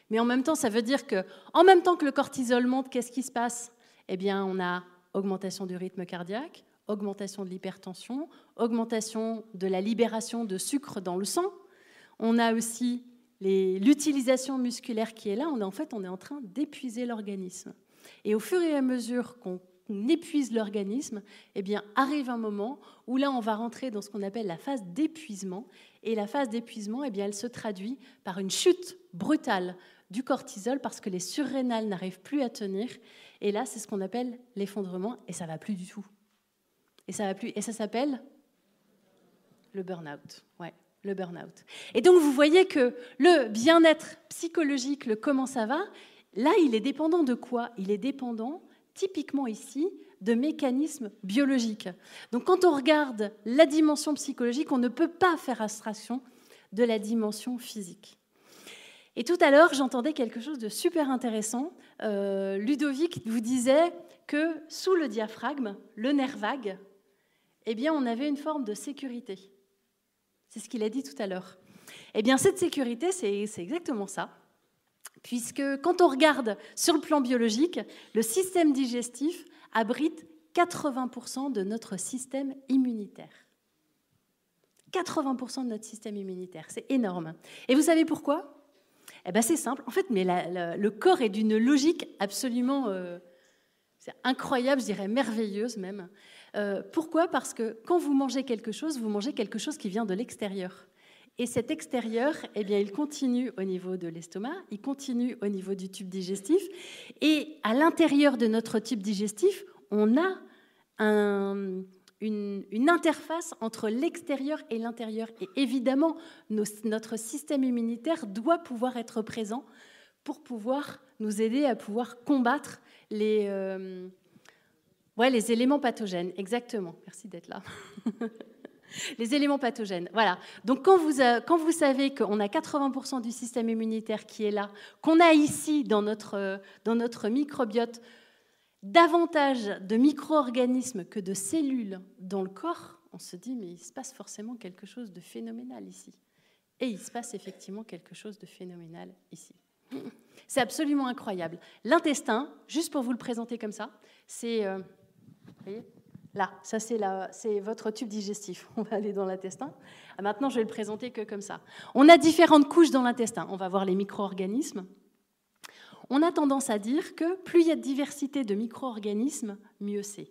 Speaker 6: Mais en même temps, ça veut dire qu'en même temps que le cortisol monte, qu'est-ce qui se passe ? Eh bien, on a augmentation du rythme cardiaque, augmentation de l'hypertension, augmentation de la libération de sucre dans le sang. On a aussi l'utilisation musculaire qui est là. On est en train d'épuiser l'organisme. Et au fur et à mesure qu'on épuise l'organisme, eh bien, arrive un moment où là, on va rentrer dans ce qu'on appelle la phase d'épuisement. Et la phase d'épuisement, eh bien, elle se traduit par une chute brutale du cortisol parce que les surrénales n'arrivent plus à tenir. Et là, c'est ce qu'on appelle l'effondrement et ça ne va plus du tout. Et ça s'appelle le burn-out. Ouais, le burn-out. Et donc, vous voyez que le bien-être psychologique, le comment ça va, là, il est dépendant de quoi ? Il est dépendant, typiquement ici, de mécanismes biologiques. Donc, quand on regarde la dimension psychologique, on ne peut pas faire abstraction de la dimension physique. Et tout à l'heure, j'entendais quelque chose de super intéressant. Ludovic vous disait que sous le diaphragme, le nerf vague, eh bien, on avait une forme de sécurité. C'est ce qu'il a dit tout à l'heure. Eh bien, cette sécurité, c'est exactement ça. Puisque quand on regarde sur le plan biologique, le système digestif abrite 80% de notre système immunitaire. 80% de notre système immunitaire, c'est énorme. Et vous savez pourquoi ? Eh bien, c'est simple. En fait, mais le corps est d'une logique absolument c'est incroyable, je dirais merveilleuse même. Pourquoi ? Parce que quand vous mangez quelque chose qui vient de l'extérieur. Et cet extérieur, eh bien, il continue au niveau de l'estomac, il continue au niveau du tube digestif. Et à l'intérieur de notre tube digestif, on a une interface entre l'extérieur et l'intérieur. Et évidemment, notre système immunitaire doit pouvoir être présent pour pouvoir nous aider à pouvoir combattre les éléments pathogènes. Exactement. Merci d'être là. Les éléments pathogènes, voilà. Donc, quand vous savez qu'on a 80% du système immunitaire qui est là, qu'on a ici, dans notre microbiote, davantage de micro-organismes que de cellules dans le corps, on se dit, mais il se passe forcément quelque chose de phénoménal ici. Et il se passe effectivement quelque chose de phénoménal ici. C'est absolument incroyable. L'intestin, juste pour vous le présenter comme ça, c'est... vous voyez ? Là, ça c'est votre tube digestif. On va aller dans l'intestin. Maintenant, je vais le présenter que comme ça. On a différentes couches dans l'intestin. On va voir les micro-organismes. On a tendance à dire que plus il y a de diversité de micro-organismes, mieux c'est.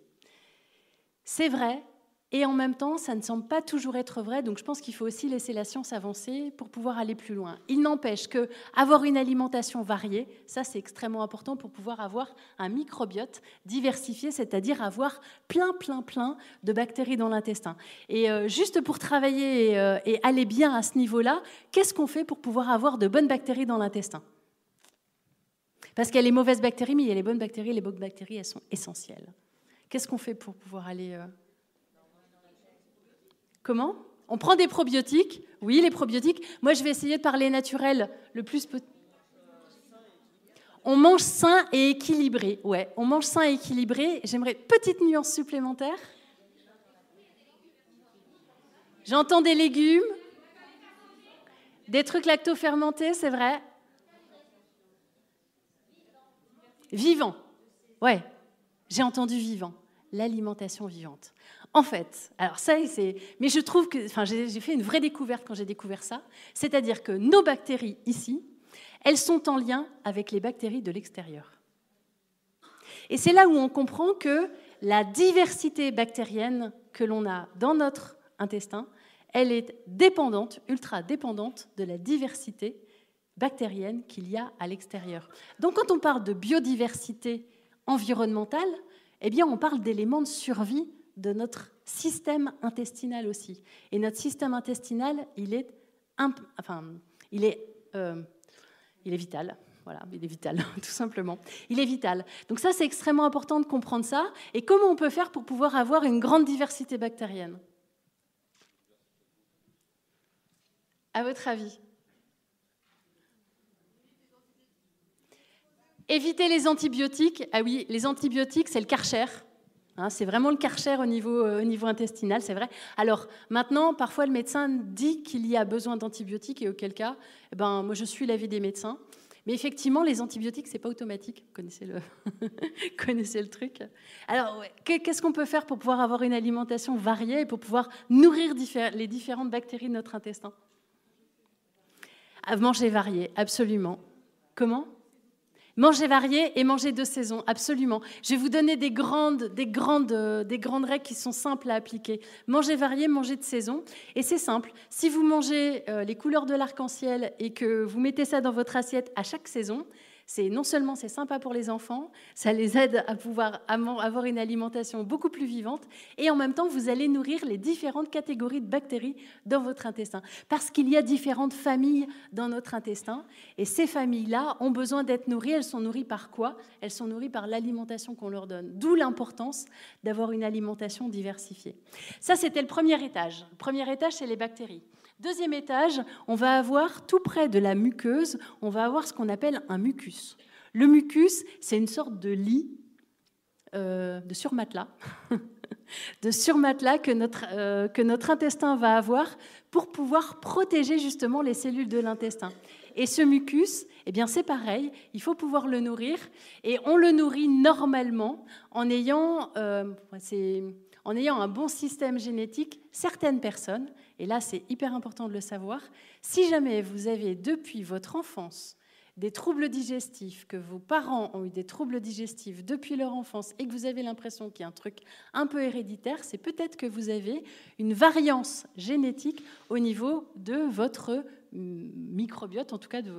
Speaker 6: C'est vrai, et en même temps, ça ne semble pas toujours être vrai. Donc, je pense qu'il faut aussi laisser la science avancer pour pouvoir aller plus loin. Il n'empêche qu'avoir une alimentation variée, ça c'est extrêmement important pour pouvoir avoir un microbiote diversifié, c'est-à-dire avoir plein de bactéries dans l'intestin. Et juste pour travailler et aller bien à ce niveau-là, qu'est-ce qu'on fait pour pouvoir avoir de bonnes bactéries dans l'intestin ? Parce qu'il y a les mauvaises bactéries, mais il y a les bonnes bactéries. Les bonnes bactéries, elles sont essentielles. Qu'est-ce qu'on fait pour pouvoir aller... Comment ? On prend des probiotiques. Oui, les probiotiques. Moi, je vais essayer de parler naturel le plus possible. On mange sain et équilibré. Ouais, on mange sain et équilibré. J'aimerais une petite nuance supplémentaire. J'entends des légumes, des trucs lacto-fermentés, c'est vrai. Vivant. Ouais, j'ai entendu vivant. L'alimentation vivante. En fait, alors ça, c'est... Mais je trouve que... Enfin, j'ai fait une vraie découverte quand j'ai découvert ça. C'est-à-dire que nos bactéries, ici, elles sont en lien avec les bactéries de l'extérieur. Et c'est là où on comprend que la diversité bactérienne que l'on a dans notre intestin, elle est dépendante, ultra dépendante de la diversité bactérienne qu'il y a à l'extérieur. Donc quand on parle de biodiversité environnementale, eh bien on parle d'éléments de survie de notre système intestinal aussi. Et notre système intestinal, il est vital. Voilà, il est vital, tout simplement. Il est vital. Donc ça, c'est extrêmement important de comprendre ça. Et comment on peut faire pour pouvoir avoir une grande diversité bactérienne ? À votre avis ? Éviter les antibiotiques. Ah oui, les antibiotiques, c'est le Karcher. Hein, c'est vraiment le Karcher au niveau intestinal, c'est vrai. Alors maintenant, parfois le médecin dit qu'il y a besoin d'antibiotiques et auquel cas, moi je suis l'avis des médecins. Mais effectivement, les antibiotiques, c'est pas automatique. Connaissez le truc. Alors, qu'est-ce qu'on peut faire pour pouvoir avoir une alimentation variée et pour pouvoir nourrir les différentes bactéries de notre intestin ? Manger varié, absolument. Comment ? Manger varié et manger de saison, absolument. Je vais vous donner des grandes règles qui sont simples à appliquer. Manger varié, manger de saison. Et c'est simple. Si vous mangez les couleurs de l'arc-en-ciel et que vous mettez ça dans votre assiette à chaque saison, non seulement c'est sympa pour les enfants, ça les aide à pouvoir avoir une alimentation beaucoup plus vivante, et en même temps, vous allez nourrir les différentes catégories de bactéries dans votre intestin. Parce qu'il y a différentes familles dans notre intestin, et ces familles-là ont besoin d'être nourries. Elles sont nourries par quoi ? Elles sont nourries par l'alimentation qu'on leur donne. D'où l'importance d'avoir une alimentation diversifiée. Ça, c'était le premier étage. Le premier étage, c'est les bactéries. Deuxième étage, on va avoir tout près de la muqueuse, on va avoir ce qu'on appelle un mucus. Le mucus, c'est une sorte de lit, de surmatelas, que notre intestin va avoir pour pouvoir protéger justement les cellules de l'intestin. Et ce mucus, eh bien c'est pareil, il faut pouvoir le nourrir, et on le nourrit normalement en ayant un bon système génétique. Certaines personnes, et là c'est hyper important de le savoir, si jamais vous avez depuis votre enfance des troubles digestifs, que vos parents ont eu des troubles digestifs depuis leur enfance et que vous avez l'impression qu'il y a un truc un peu héréditaire, c'est peut-être que vous avez une variance génétique au niveau de votre microbiote, en tout cas de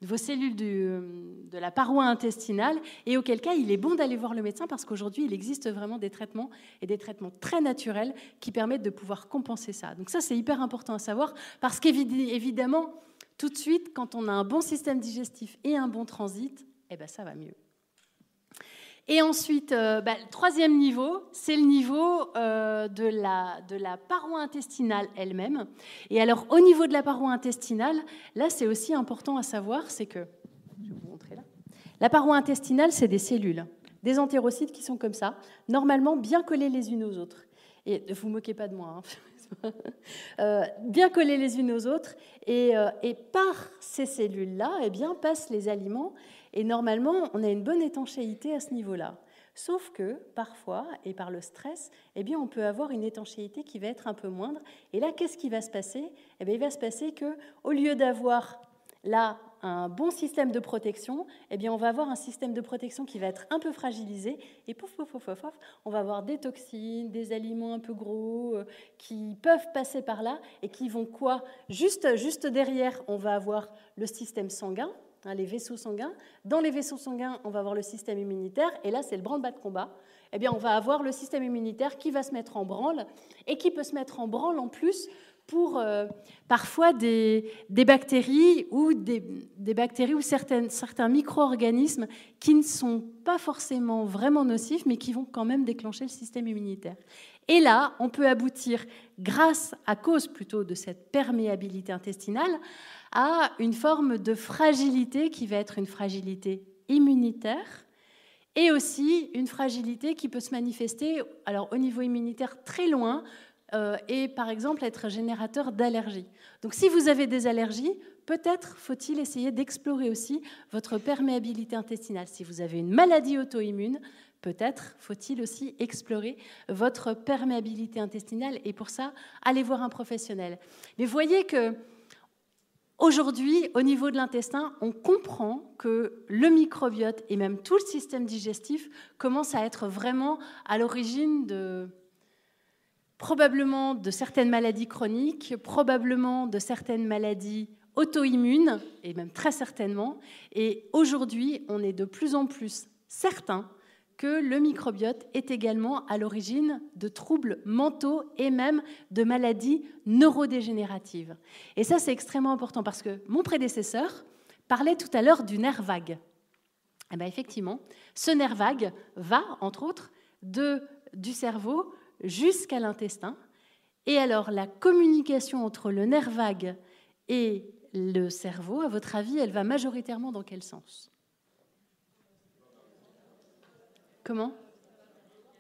Speaker 6: vos cellules de la paroi intestinale, et auquel cas il est bon d'aller voir le médecin parce qu'aujourd'hui il existe vraiment des traitements et des traitements très naturels qui permettent de pouvoir compenser ça. Donc ça c'est hyper important à savoir parce qu'évidemment tout de suite quand on a un bon système digestif et un bon transit, ça va mieux. Et ensuite, le troisième niveau, c'est le niveau de la paroi intestinale elle-même. Et alors, au niveau de la paroi intestinale, là, c'est aussi important à savoir, c'est que, je vais vous montrer là, la paroi intestinale, c'est des cellules, des entérocytes qui sont comme ça, normalement bien collées les unes aux autres. Et ne vous moquez pas de moi, bien collées les unes aux autres. Et par ces cellules-là, passent les aliments. Et normalement, on a une bonne étanchéité à ce niveau-là. Sauf que, parfois, et par le stress, on peut avoir une étanchéité qui va être un peu moindre. Et là, qu'est-ce qui va se passer ? Il va se passer qu'au lieu d'avoir là un bon système de protection, on va avoir un système de protection qui va être un peu fragilisé. Et on va avoir des toxines, des aliments un peu gros qui peuvent passer par là et qui vont quoi ? Juste derrière, on va avoir le système sanguin, les vaisseaux sanguins. Dans les vaisseaux sanguins, on va avoir le système immunitaire. Et là, c'est le branle-bas de combat. On va avoir le système immunitaire qui va se mettre en branle et qui peut se mettre en branle en plus pour parfois des bactéries ou certains micro-organismes qui ne sont pas forcément vraiment nocifs, mais qui vont quand même déclencher le système immunitaire. Et là, on peut aboutir, à cause plutôt de cette perméabilité intestinale, à une forme de fragilité qui va être une fragilité immunitaire et aussi une fragilité qui peut se manifester alors, au niveau immunitaire très loin et par exemple être générateur d'allergies. Donc si vous avez des allergies, peut-être faut-il essayer d'explorer aussi votre perméabilité intestinale. Si vous avez une maladie auto-immune, peut-être faut-il aussi explorer votre perméabilité intestinale et pour ça, allez voir un professionnel. Mais voyez que aujourd'hui, au niveau de l'intestin, on comprend que le microbiote et même tout le système digestif commence à être vraiment à l'origine probablement de certaines maladies chroniques, probablement de certaines maladies auto-immunes, et même très certainement. Et aujourd'hui, on est de plus en plus certain que le microbiote est également à l'origine de troubles mentaux et même de maladies neurodégénératives. Et ça, c'est extrêmement important parce que mon prédécesseur parlait tout à l'heure du nerf vague. Et bien, effectivement, ce nerf vague va, entre autres, du cerveau jusqu'à l'intestin. Et alors, la communication entre le nerf vague et le cerveau, à votre avis, elle va majoritairement dans quel sens ? Comment ?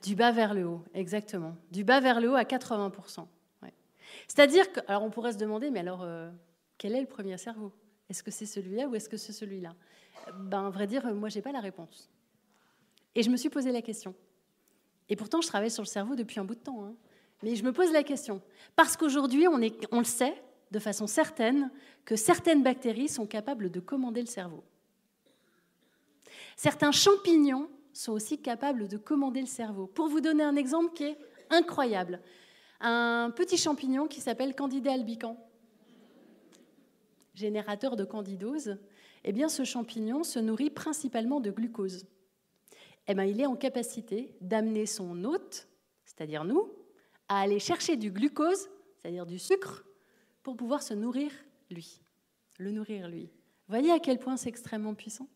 Speaker 6: Du bas vers le haut, exactement. Du bas vers le haut à 80%. Ouais. C'est-à-dire que, alors on pourrait se demander, mais alors, quel est le premier cerveau ? Est-ce que c'est celui-là ou est-ce que c'est celui-là ? Ben, à vrai dire, moi, je n'ai pas la réponse. Et je me suis posé la question. Et pourtant, je travaille sur le cerveau depuis un bout de temps. Hein. Mais je me pose la question. Parce qu'aujourd'hui, on le sait de façon certaine que certaines bactéries sont capables de commander le cerveau. Certains champignons sont aussi capables de commander le cerveau. Pour vous donner un exemple qui est incroyable, un petit champignon qui s'appelle Candida albicans, générateur de candidose, eh bien ce champignon se nourrit principalement de glucose. Eh bien, il est en capacité d'amener son hôte, c'est-à-dire nous, à aller chercher du glucose, c'est-à-dire du sucre, pour pouvoir se nourrir lui, le nourrir lui. Vous voyez à quel point c'est extrêmement puissant ?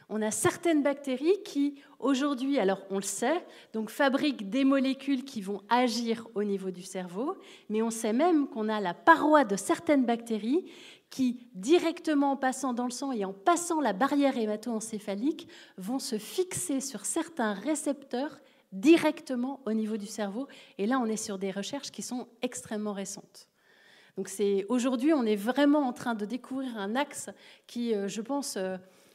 Speaker 6: On a certaines bactéries qui, aujourd'hui, alors on le sait, donc fabriquent des molécules qui vont agir au niveau du cerveau, mais on sait même qu'on a la paroi de certaines bactéries qui, directement en passant dans le sang et en passant la barrière hémato-encéphalique, vont se fixer sur certains récepteurs directement au niveau du cerveau. Et là, on est sur des recherches qui sont extrêmement récentes. Donc aujourd'hui, on est vraiment en train de découvrir un axe qui, je pense,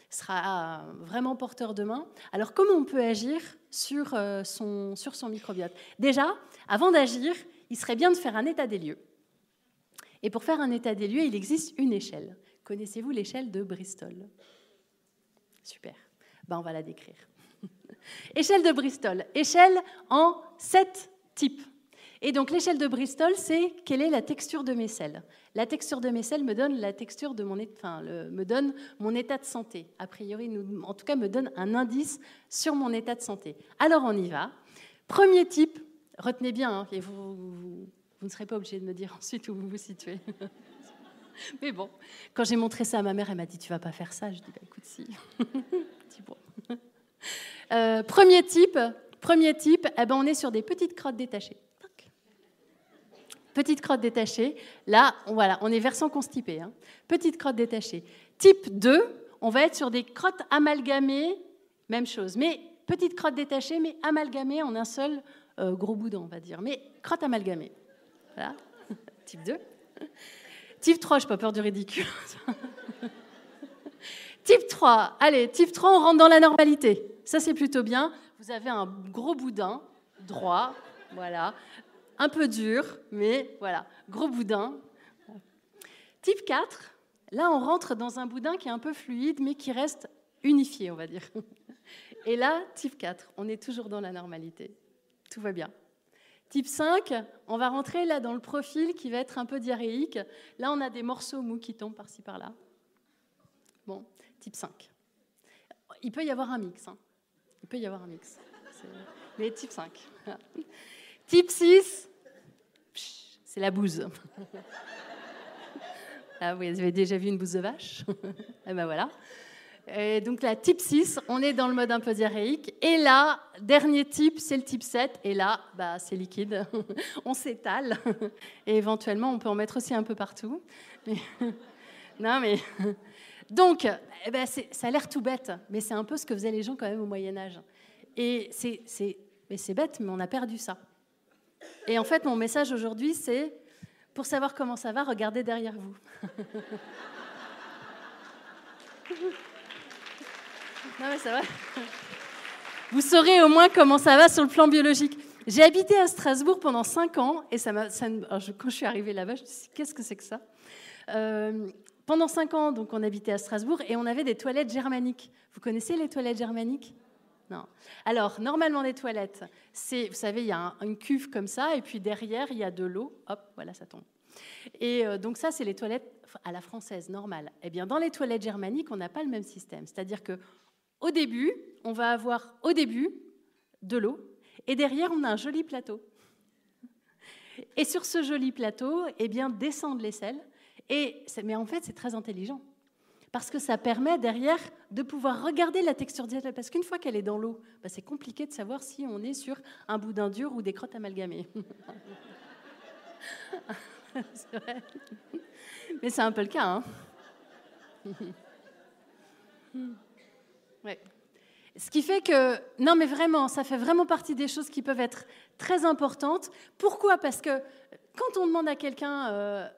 Speaker 6: sera vraiment porteur de main. Alors, comment on peut agir sur son microbiote ? Déjà, avant d'agir, il serait bien de faire un état des lieux. Et pour faire un état des lieux, il existe une échelle. Connaissez-vous l'échelle de Bristol ? Super. Ben, on va la décrire. Échelle de Bristol. Échelle en 7 types. Et donc, l'échelle de Bristol, c'est quelle est la texture de mes selles. La texture de mes selles me donne la texture de me donne mon état de santé. A priori, en tout cas, me donne un indice sur mon état de santé. Alors, on y va. Premier type, retenez bien, hein, et vous ne serez pas obligé de me dire ensuite où vous vous situez. Mais bon, quand j'ai montré ça à ma mère, elle m'a dit « Tu vas pas faire ça ?» Je dis bah, « Écoute, si. » Dis bon. Premier type, eh ben, on est sur des petites crottes détachées. Petite crotte détachée. Là, voilà, on est versant constipé. Hein. Petite crotte détachée. Type 2, on va être sur des crottes amalgamées, même chose. Mais petite crotte détachée, mais amalgamée en un seul gros boudin, on va dire. Mais crotte amalgamée. Voilà. Type 2. Type 3, je n'ai pas peur du ridicule. Type 3, allez, type 3, on rentre dans la normalité. Ça, c'est plutôt bien. Vous avez un gros boudin, droit, voilà. Un peu dur, mais voilà, gros boudin. Type 4, là, on rentre dans un boudin qui est un peu fluide, mais qui reste unifié, on va dire. Et là, type 4, on est toujours dans la normalité. Tout va bien. Type 5, on va rentrer là dans le profil qui va être un peu diarrhéique. Là, on a des morceaux mous qui tombent par-ci, par-là. Bon, type 5. Il peut y avoir un mix. Hein. Il peut y avoir un mix. Mais type 5. Voilà. Type 6, c'est la bouse. Ah, vous avez déjà vu une bouse de vache ? Et ben voilà. Et donc là, type 6, on est dans le mode un peu diarrhéique. Et là, dernier type, c'est le type 7. Et là, bah, c'est liquide. On s'étale. Et éventuellement, on peut en mettre aussi un peu partout. Non, mais Donc, ça a l'air tout bête, mais c'est un peu ce que faisaient les gens quand même au Moyen-Âge. Et c'est bête, mais on a perdu ça. Et en fait, mon message aujourd'hui, c'est, pour savoir comment ça va, regardez derrière vous. Non, mais ça va. Vous saurez au moins comment ça va sur le plan biologique. J'ai habité à Strasbourg pendant 5 ans, et quand je suis arrivée là-bas, je me suis dit, qu'est-ce que c'est que ça ? Pendant 5 ans, donc, on habitait à Strasbourg, et on avait des toilettes germaniques. Vous connaissez les toilettes germaniques ? Non. Alors, normalement, les toilettes, vous savez, il y a une cuve comme ça, et puis derrière, il y a de l'eau. Hop, voilà, ça tombe. Et donc ça, c'est les toilettes à la française, normale. Eh bien, dans les toilettes germaniques, on n'a pas le même système. C'est-à-dire qu'au début, on va avoir de l'eau, et derrière, on a un joli plateau. Et sur ce joli plateau, eh bien, descendent les selles. Mais en fait, c'est très intelligent. Parce que ça permet derrière de pouvoir regarder la texture des selles. Parce qu'une fois qu'elle est dans l'eau, c'est compliqué de savoir si on est sur un boudin dur ou des crottes amalgamées. C'est vrai. Mais c'est un peu le cas. Ouais. Ce qui fait que, non mais vraiment, ça fait vraiment partie des choses qui peuvent être très importantes. Pourquoi ? Parce que quand on demande à quelqu'un,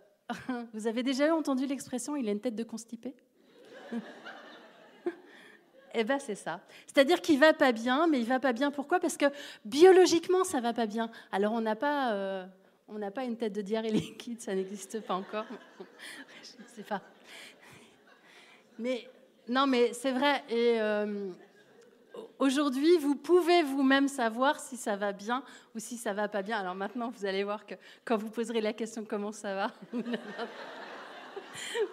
Speaker 6: vous avez déjà entendu l'expression « il a une tête de constipé » ? Eh bien, c'est ça. C'est-à-dire qu'il ne va pas bien, mais il ne va pas bien pourquoi ? Parce que biologiquement, ça ne va pas bien. Alors, on n'a pas une tête de diarrhée liquide, ça n'existe pas encore. Je ne sais pas. Mais, non, mais c'est vrai. Et aujourd'hui, vous pouvez vous-même savoir si ça va bien ou si ça ne va pas bien. Alors maintenant, vous allez voir que quand vous poserez la question « comment ça va ?»,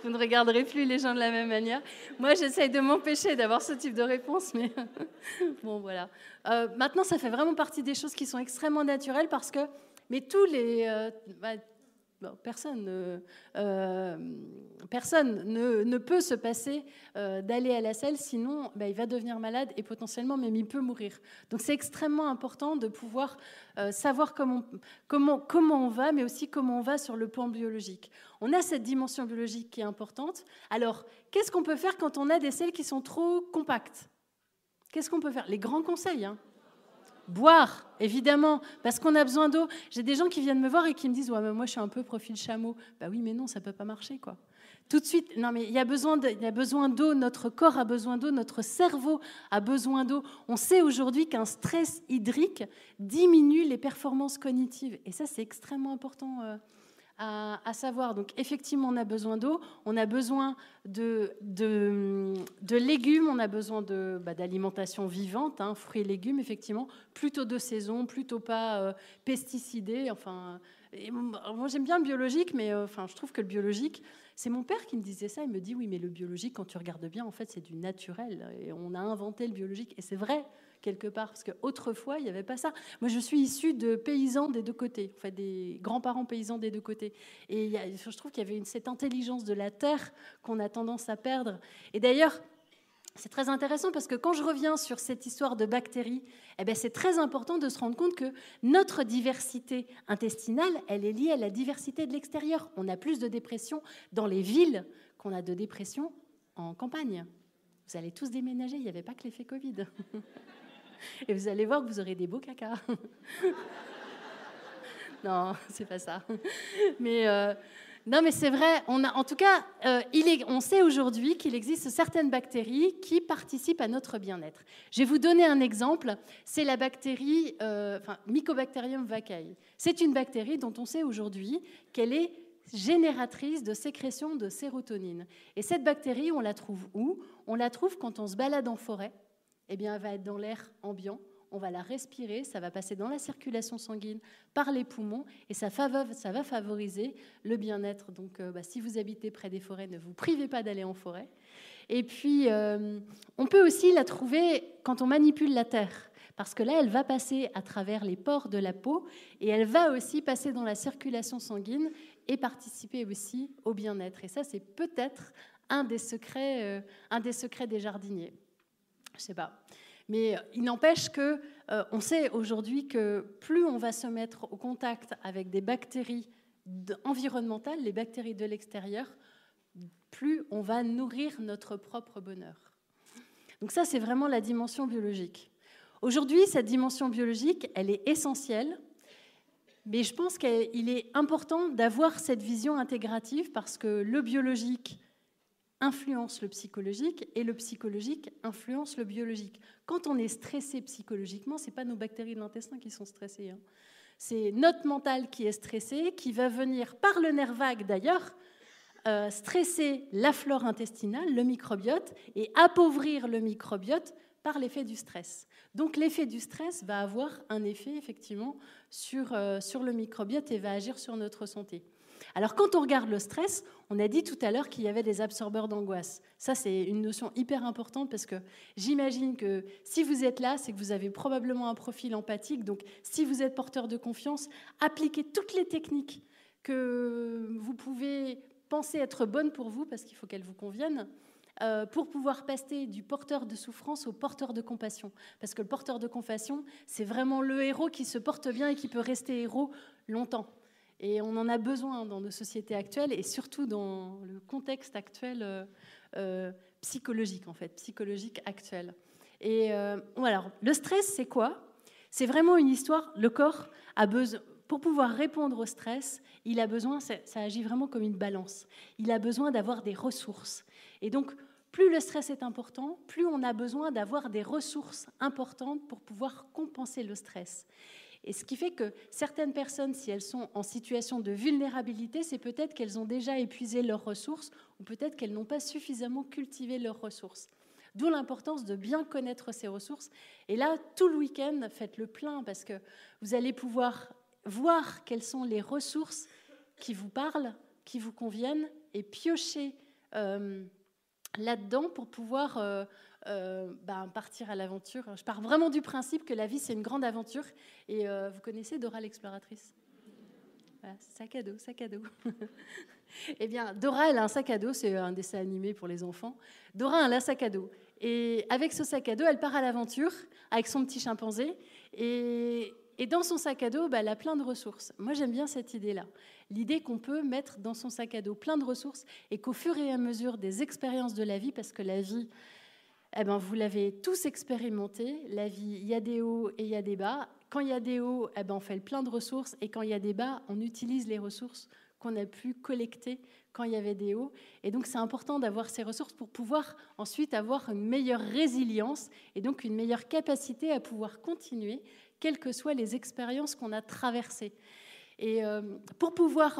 Speaker 6: vous ne regarderez plus les gens de la même manière. Moi, j'essaye de m'empêcher d'avoir ce type de réponse, mais bon, voilà. Maintenant, ça fait vraiment partie des choses qui sont extrêmement naturelles parce que, mais tous les... personne ne peut se passer d'aller à la selle, sinon il va devenir malade et potentiellement même il peut mourir. Donc c'est extrêmement important de pouvoir savoir comment on va, mais aussi comment on va sur le plan biologique. On a cette dimension biologique qui est importante. Alors, qu'est-ce qu'on peut faire quand on a des selles qui sont trop compactes ? Qu'est-ce qu'on peut faire ? Les grands conseils, Boire, évidemment, parce qu'on a besoin d'eau. J'ai des gens qui viennent me voir et qui me disent « Ouais, mais moi, je suis un peu profil chameau. » Bah oui, mais non, ça ne peut pas marcher, quoi. Tout de suite, non, mais il y a besoin d'eau, notre corps a besoin d'eau, notre cerveau a besoin d'eau. On sait aujourd'hui qu'un stress hydrique diminue les performances cognitives. Et ça, c'est extrêmement important à savoir. Donc, effectivement, on a besoin d'eau, on a besoin de légumes, on a besoin d'alimentation vivante, fruits et légumes, effectivement, plutôt de saison, plutôt pas pesticidés. Enfin, moi, j'aime bien le biologique, mais je trouve que le biologique, c'est mon père qui me disait ça. Il me dit, oui, mais le biologique, quand tu regardes bien, en fait, c'est du naturel. Et on a inventé le biologique. Et c'est vrai, quelque part, parce qu'autrefois, il n'y avait pas ça. Moi, je suis issue de paysans des deux côtés, en fait, des grands-parents paysans des deux côtés. Et je trouve qu'il y avait cette intelligence de la terre qu'on a tendance à perdre. Et d'ailleurs, c'est très intéressant parce que quand je reviens sur cette histoire de bactéries, c'est très important de se rendre compte que notre diversité intestinale, elle est liée à la diversité de l'extérieur. On a plus de dépression dans les villes qu'on a de dépression en campagne. Vous allez tous déménager, il n'y avait pas que l'effet Covid. Et vous allez voir que vous aurez des beaux cacas. Non, c'est pas ça. Mais non, mais c'est vrai. En tout cas, on sait aujourd'hui qu'il existe certaines bactéries qui participent à notre bien-être. Je vais vous donner un exemple. C'est la bactérie Mycobacterium vaccae. C'est une bactérie dont on sait aujourd'hui qu'elle est génératrice de sécrétion de sérotonine. Et cette bactérie, on la trouve où ? On la trouve quand on se balade en forêt. Eh bien, elle va être dans l'air ambiant, on va la respirer, ça va passer dans la circulation sanguine par les poumons et ça va favoriser le bien-être. Donc, si vous habitez près des forêts, ne vous privez pas d'aller en forêt. Et puis, on peut aussi la trouver quand on manipule la terre, parce que là, elle va passer à travers les pores de la peau et elle va aussi passer dans la circulation sanguine et participer aussi au bien-être. Et ça, c'est peut-être un des secrets des jardiniers. Je ne sais pas. Mais il n'empêche qu'on sait aujourd'hui que plus on va se mettre au contact avec des bactéries environnementales, les bactéries de l'extérieur, plus on va nourrir notre propre bonheur. Donc ça, c'est vraiment la dimension biologique. Aujourd'hui, cette dimension biologique, elle est essentielle, mais je pense qu'il est important d'avoir cette vision intégrative parce que le biologique influence le psychologique et le psychologique influence le biologique. Quand on est stressé psychologiquement, ce n'est pas nos bactéries de l'intestin qui sont stressées. C'est notre mental qui est stressé, qui va venir, par le nerf vague d'ailleurs, stresser la flore intestinale, le microbiote, et appauvrir le microbiote par l'effet du stress. Donc l'effet du stress va avoir un effet effectivement sur le microbiote et va agir sur notre santé. Alors quand on regarde le stress, on a dit tout à l'heure qu'il y avait des absorbeurs d'angoisse. Ça, c'est une notion hyper importante parce que j'imagine que si vous êtes là, c'est que vous avez probablement un profil empathique. Donc si vous êtes porteur de confiance, appliquez toutes les techniques que vous pouvez penser être bonnes pour vous, parce qu'il faut qu'elles vous conviennent, pour pouvoir passer du porteur de souffrance au porteur de compassion. Parce que le porteur de compassion, c'est vraiment le héros qui se porte bien et qui peut rester héros longtemps. Et on en a besoin dans nos sociétés actuelles et surtout dans le contexte actuel psychologique, en fait, psychologique actuel. Et alors, le stress, c'est quoi ? C'est vraiment une histoire. Le corps a besoin, pour pouvoir répondre au stress, il a besoin, ça agit vraiment comme une balance. Il a besoin d'avoir des ressources. Et donc, plus le stress est important, plus on a besoin d'avoir des ressources importantes pour pouvoir compenser le stress. Et ce qui fait que certaines personnes, si elles sont en situation de vulnérabilité, c'est peut-être qu'elles ont déjà épuisé leurs ressources ou peut-être qu'elles n'ont pas suffisamment cultivé leurs ressources. D'où l'importance de bien connaître ces ressources. Et là, tout le week-end, faites le plein parce que vous allez pouvoir voir quelles sont les ressources qui vous parlent, qui vous conviennent et piocher là-dedans pour pouvoir partir à l'aventure. Je pars vraiment du principe que la vie, c'est une grande aventure. Et vous connaissez Dora l'exploratrice ? Voilà, sac à dos, sac à dos. Eh bien, Dora, elle a un sac à dos, c'est un dessin animé pour les enfants. Dora a un sac à dos. Et avec ce sac à dos, elle part à l'aventure avec son petit chimpanzé. Et dans son sac à dos, elle a plein de ressources. Moi, j'aime bien cette idée-là. L'idée qu'on peut mettre dans son sac à dos plein de ressources et qu'au fur et à mesure des expériences de la vie, parce que la vie, vous l'avez tous expérimenté, la vie, il y a des hauts et il y a des bas. Quand il y a des hauts, on fait plein de ressources. Et quand il y a des bas, on utilise les ressources qu'on a pu collecter quand il y avait des hauts. Et donc, c'est important d'avoir ces ressources pour pouvoir ensuite avoir une meilleure résilience et donc une meilleure capacité à pouvoir continuer, quelles que soient les expériences qu'on a traversées. Et pour pouvoir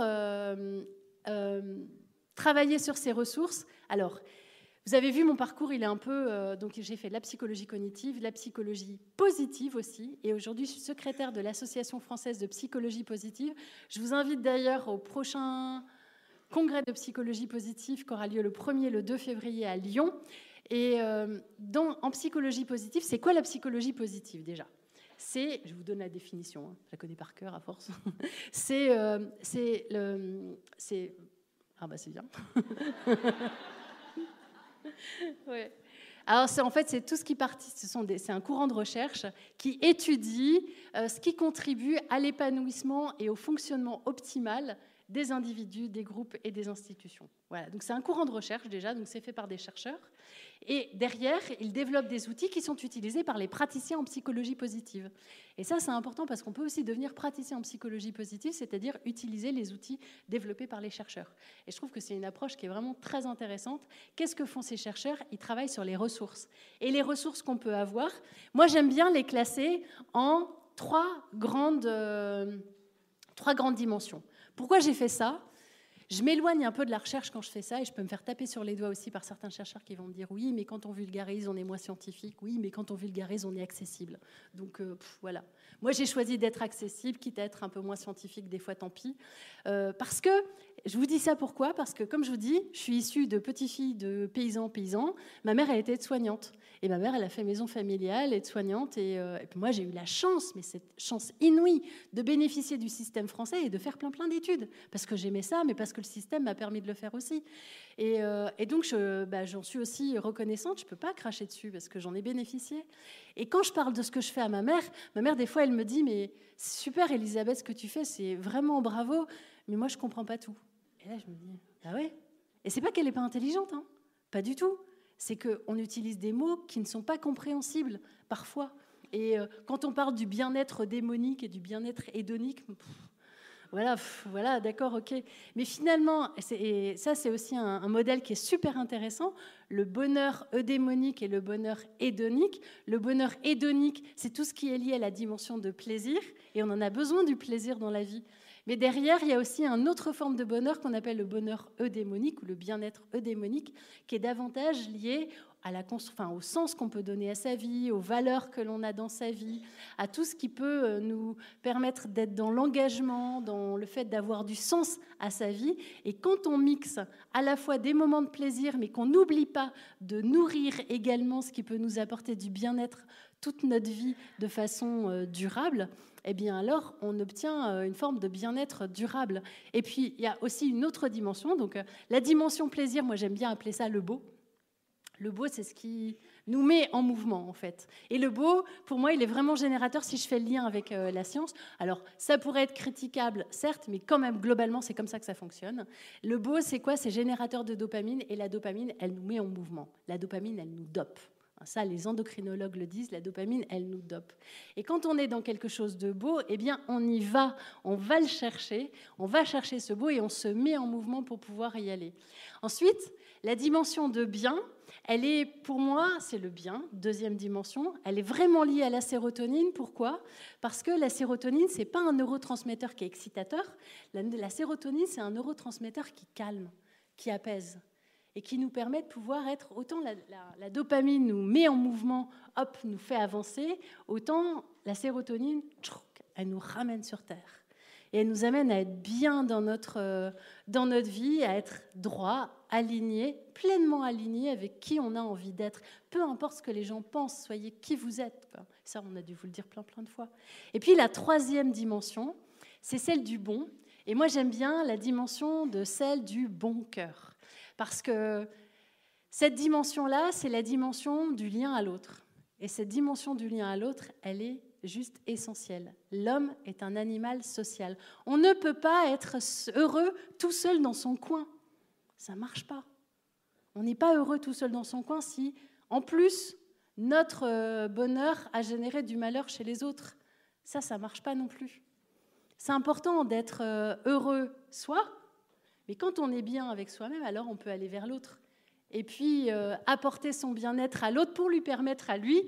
Speaker 6: travailler sur ces ressources, alors, vous avez vu mon parcours, il est un peu... donc j'ai fait de la psychologie cognitive, de la psychologie positive aussi. Et aujourd'hui, je suis secrétaire de l'Association française de psychologie positive. Je vous invite d'ailleurs au prochain congrès de psychologie positive qui aura lieu le 1er et le 2 février à Lyon. Et en psychologie positive, c'est quoi la psychologie positive déjà ? Je vous donne la définition, je la connais par cœur à force. C'est bien. Ouais. Alors, c'est tout ce qui c'est un courant de recherche qui étudie ce qui contribue à l'épanouissement et au fonctionnement optimal des individus, des groupes et des institutions. Voilà. Donc, c'est un courant de recherche déjà, donc c'est fait par des chercheurs. Et derrière, ils développent des outils qui sont utilisés par les praticiens en psychologie positive. Et ça, c'est important parce qu'on peut aussi devenir praticien en psychologie positive, c'est-à-dire utiliser les outils développés par les chercheurs. Et je trouve que c'est une approche qui est vraiment très intéressante. Qu'est-ce que font ces chercheurs ? Ils travaillent sur les ressources. Et les ressources qu'on peut avoir, moi, j'aime bien les classer en trois grandes dimensions. Pourquoi j'ai fait ça ? Je m'éloigne un peu de la recherche quand je fais ça et je peux me faire taper sur les doigts aussi par certains chercheurs qui vont me dire « Oui, mais quand on vulgarise, on est moins scientifique. Oui, mais quand on vulgarise, on est accessible. » Donc, voilà. Moi, j'ai choisi d'être accessible, quitte à être un peu moins scientifique, des fois, tant pis. Parce que, je vous dis ça pourquoi ? Parce que, comme je vous dis, je suis issue de petite-fille de paysans. Ma mère, elle était aide-soignante. Et ma mère, elle a fait maison familiale, aide-soignante. Et puis moi, j'ai eu la chance, mais cette chance inouïe, de bénéficier du système français et de faire plein d'études. Parce que j'aimais ça, mais parce que le système m'a permis de le faire aussi. Et donc, j'en suis aussi reconnaissante. Je ne peux pas cracher dessus parce que j'en ai bénéficié. Et quand je parle de ce que je fais à ma mère, des fois, elle me dit « Mais c'est super, Elisabeth, ce que tu fais, c'est vraiment bravo, mais moi, je ne comprends pas tout. » Et là, je me dis « Ah ouais ?» Et c'est pas qu'elle n'est pas intelligente, hein, pas du tout. C'est qu'on utilise des mots qui ne sont pas compréhensibles parfois. Et quand on parle du bien-être démonique et du bien-être hédonique, voilà, d'accord, ok. Mais finalement, et ça c'est aussi un modèle qui est super intéressant, le bonheur eudémonique et le bonheur hédonique. Le bonheur hédonique, c'est tout ce qui est lié à la dimension de plaisir, et on en a besoin du plaisir dans la vie. Mais derrière, il y a aussi une autre forme de bonheur qu'on appelle le bonheur eudémonique ou le bien-être eudémonique, qui est davantage lié au sens qu'on peut donner à sa vie, aux valeurs que l'on a dans sa vie, à tout ce qui peut nous permettre d'être dans l'engagement, dans le fait d'avoir du sens à sa vie. Et quand on mixe à la fois des moments de plaisir, mais qu'on n'oublie pas de nourrir également ce qui peut nous apporter du bien-être toute notre vie de façon durable, eh bien alors on obtient une forme de bien-être durable. Et puis il y a aussi une autre dimension, donc la dimension plaisir, moi j'aime bien appeler ça le beau. Le beau, c'est ce qui nous met en mouvement, en fait. Et le beau, pour moi, il est vraiment générateur si je fais le lien avec la science. Alors, ça pourrait être critiquable, certes, mais quand même, globalement, c'est comme ça que ça fonctionne. Le beau, c'est quoi? C'est générateur de dopamine, et la dopamine, elle nous met en mouvement. La dopamine, elle nous dope. Ça, les endocrinologues le disent, la dopamine, elle nous dope. Et quand on est dans quelque chose de beau, eh bien, on y va, on va le chercher, on va chercher ce beau et on se met en mouvement pour pouvoir y aller. Ensuite, la dimension de bien, elle est, pour moi, c'est le bien, deuxième dimension, elle est vraiment liée à la sérotonine. Pourquoi? Parce que la sérotonine, ce n'est pas un neurotransmetteur qui est excitateur. La sérotonine, c'est un neurotransmetteur qui calme, qui apaise et qui nous permet de pouvoir être, autant la dopamine nous met en mouvement, hop, nous fait avancer, autant la sérotonine, elle nous ramène sur Terre. Et elle nous amène à être bien dans notre vie, à être droit, aligné, pleinement aligné avec qui on a envie d'être. Peu importe ce que les gens pensent, soyez qui vous êtes. Ça, on a dû vous le dire plein de fois. Et puis la troisième dimension, c'est celle du bon. Et moi, j'aime bien la dimension de celle du bon cœur. Parce que cette dimension-là, c'est la dimension du lien à l'autre. Et cette dimension du lien à l'autre, elle est juste essentielle. L'homme est un animal social. On ne peut pas être heureux tout seul dans son coin. Ça ne marche pas. On n'est pas heureux tout seul dans son coin si, en plus, notre bonheur a généré du malheur chez les autres. Ça ne marche pas non plus. C'est important d'être heureux soi, mais quand on est bien avec soi-même, alors on peut aller vers l'autre. Et puis apporter son bien-être à l'autre pour lui permettre à lui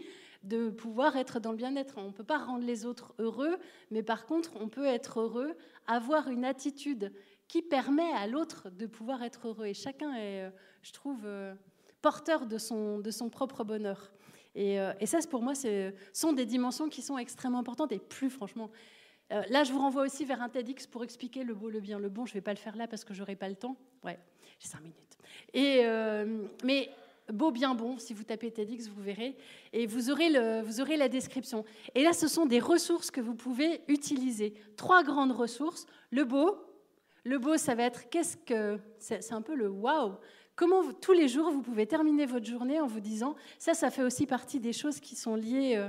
Speaker 6: de pouvoir être dans le bien-être. On ne peut pas rendre les autres heureux, mais par contre, on peut être heureux, avoir une attitude qui permet à l'autre de pouvoir être heureux. Et chacun est, je trouve, porteur de son propre bonheur. Et ça, pour moi, sont des dimensions qui sont extrêmement importantes. Et plus, franchement, là, je vous renvoie aussi vers un TEDx pour expliquer le beau, le bien, le bon. Je ne vais pas le faire là parce que je n'aurai pas le temps. Ouais, j'ai 5 minutes. Mais beau, bien, bon, si vous tapez TEDx, vous verrez. Et vous aurez la description. Et là, ce sont des ressources que vous pouvez utiliser. 3 grandes ressources. Le beau, ça va être c'est un peu le waouh. Comment tous les jours, vous pouvez terminer votre journée en vous disant, ça fait aussi partie des choses qui sont liées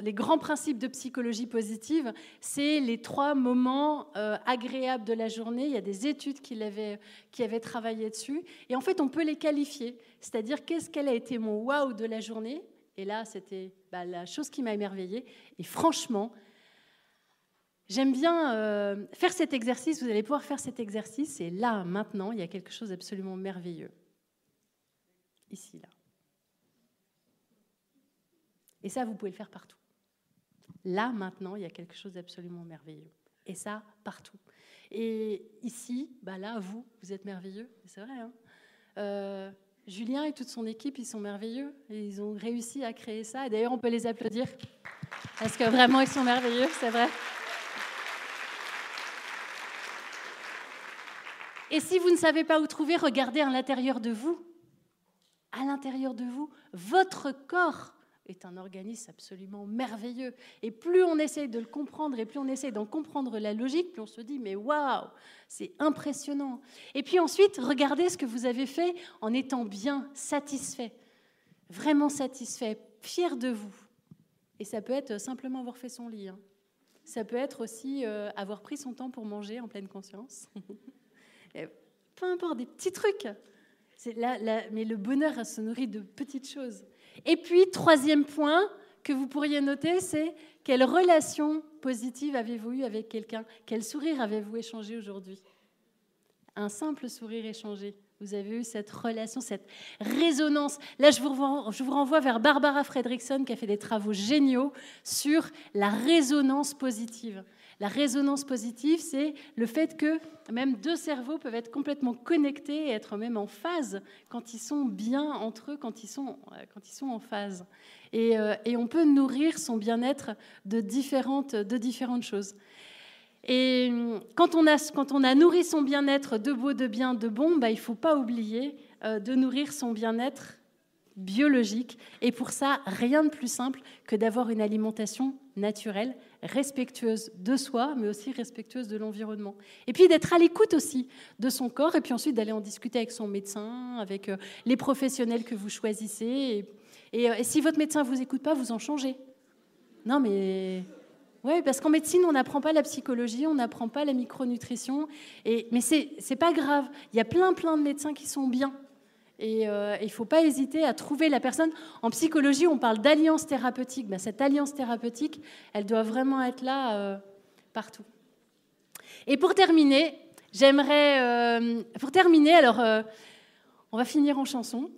Speaker 6: les grands principes de psychologie positive, c'est les 3 moments agréables de la journée. Il y a des études qui avaient travaillé dessus. Et en fait, on peut les qualifier. C'est-à-dire, quel a été mon waouh de la journée? Et là, c'était la chose qui m'a émerveillée. Et franchement, j'aime bien faire cet exercice. Vous allez pouvoir faire cet exercice. Et là, maintenant, il y a quelque chose d'absolument merveilleux. Ici, là. Et ça, vous pouvez le faire partout. Là, maintenant, il y a quelque chose d'absolument merveilleux. Et ça, partout. Et ici, là, vous êtes merveilleux. C'est vrai, hein. Julien et toute son équipe, ils sont merveilleux. Et ils ont réussi à créer ça. Et d'ailleurs, on peut les applaudir. Parce que vraiment, ils sont merveilleux, c'est vrai. Et si vous ne savez pas où trouver, regardez à l'intérieur de vous. À l'intérieur de vous, votre corps est un organisme absolument merveilleux. Et plus on essaye de le comprendre et plus on essaye d'en comprendre la logique, plus on se dit, mais waouh, c'est impressionnant. Et puis ensuite, regardez ce que vous avez fait en étant bien satisfait, vraiment satisfait, fier de vous. Et ça peut être simplement avoir fait son lit. Hein. ça peut être aussi avoir pris son temps pour manger en pleine conscience. Peu importe, des petits trucs. Mais le bonheur se nourrit de petites choses. Et puis, troisième point que vous pourriez noter, c'est quelle relation positive avez-vous eue avec quelqu'un? Quel sourire avez-vous échangé aujourd'hui? Un simple sourire échangé. Vous avez eu cette relation, cette résonance. Là, je vous renvoie vers Barbara Fredrickson qui a fait des travaux géniaux sur la résonance positive. La résonance positive, c'est le fait que même deux cerveaux peuvent être complètement connectés et être même en phase quand ils sont bien entre eux, quand ils sont en phase. Et on peut nourrir son bien-être de différentes choses. Et quand on a nourri son bien-être de beau, de bien, de bon, il ne faut pas oublier de nourrir son bien-être biologique. Et pour ça, rien de plus simple que d'avoir une alimentation naturelle, respectueuse de soi, mais aussi respectueuse de l'environnement. Et puis d'être à l'écoute aussi de son corps, et puis ensuite d'aller en discuter avec son médecin, avec les professionnels que vous choisissez. Et si votre médecin ne vous écoute pas, vous en changez. Non, mais... Oui, parce qu'en médecine, on n'apprend pas la psychologie, on n'apprend pas la micronutrition. Mais c'est pas grave. Il y a plein de médecins qui sont bien. Et il ne faut pas hésiter à trouver la personne. En psychologie, on parle d'alliance thérapeutique. Cette alliance thérapeutique, elle doit vraiment être là partout. Et pour terminer, on va finir en chanson.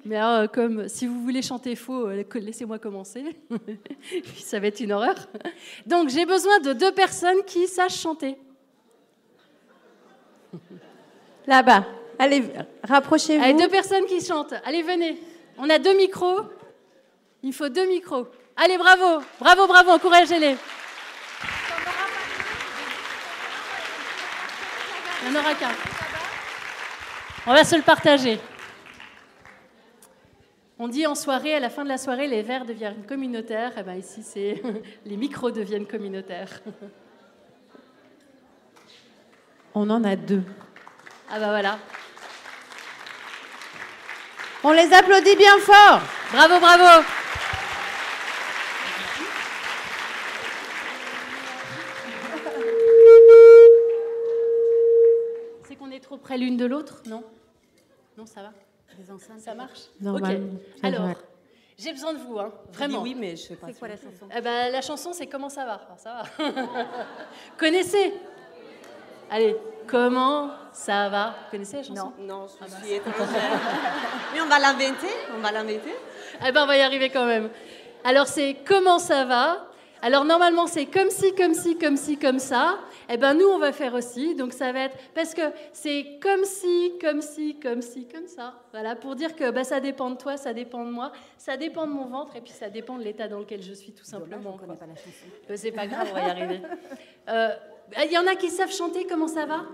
Speaker 6: Mais alors, comme si vous voulez chanter faux, laissez-moi commencer. Puis ça va être une horreur. Donc, j'ai besoin de 2 personnes qui sachent chanter.
Speaker 7: Là-bas. Allez, rapprochez-vous.
Speaker 6: Allez, 2 personnes qui chantent. Allez, venez. On a 2 micros. Il faut 2 micros. Allez, bravo. Bravo, bravo. Encouragez-les. Il n'y en aura qu'un. On va se le partager. On dit en soirée, à la fin de la soirée, les verres deviennent communautaires. Et bien ici, les micros deviennent communautaires.
Speaker 7: On en a 2.
Speaker 6: Ah bah voilà.
Speaker 7: On les applaudit bien fort.
Speaker 6: Bravo, bravo. C'est qu'on est trop près l'une de l'autre, non? Non, ça va.
Speaker 3: Les enceintes,
Speaker 6: ça marche?
Speaker 7: Normalement.
Speaker 6: Ok. Alors, j'ai besoin de vous, vraiment.
Speaker 3: Oui, mais je sais pas. C'est quoi la chanson?
Speaker 6: La chanson, c'est Comment ça va? Alors, ça va. Connaissez? Allez, Comment ça va? Vous connaissez la chanson?
Speaker 3: Non, je suis étrangère. Mais on va l'inventer.
Speaker 6: On va y arriver quand même. Alors, c'est Comment ça va? Alors, normalement, c'est comme ci, comme ci, comme ci, comme ça. Nous, on va faire aussi. Donc, ça va être... Parce que c'est comme ci, comme ci, comme ci, comme ça. Voilà, pour dire que ça dépend de toi, ça dépend de moi, ça dépend de mon ventre, et puis ça dépend de l'état dans lequel je suis, tout simplement.
Speaker 3: Dommage, on ne connaît pas la chanson.
Speaker 6: C'est pas grave, on va y arriver. Il y en a qui savent chanter Comment ça va?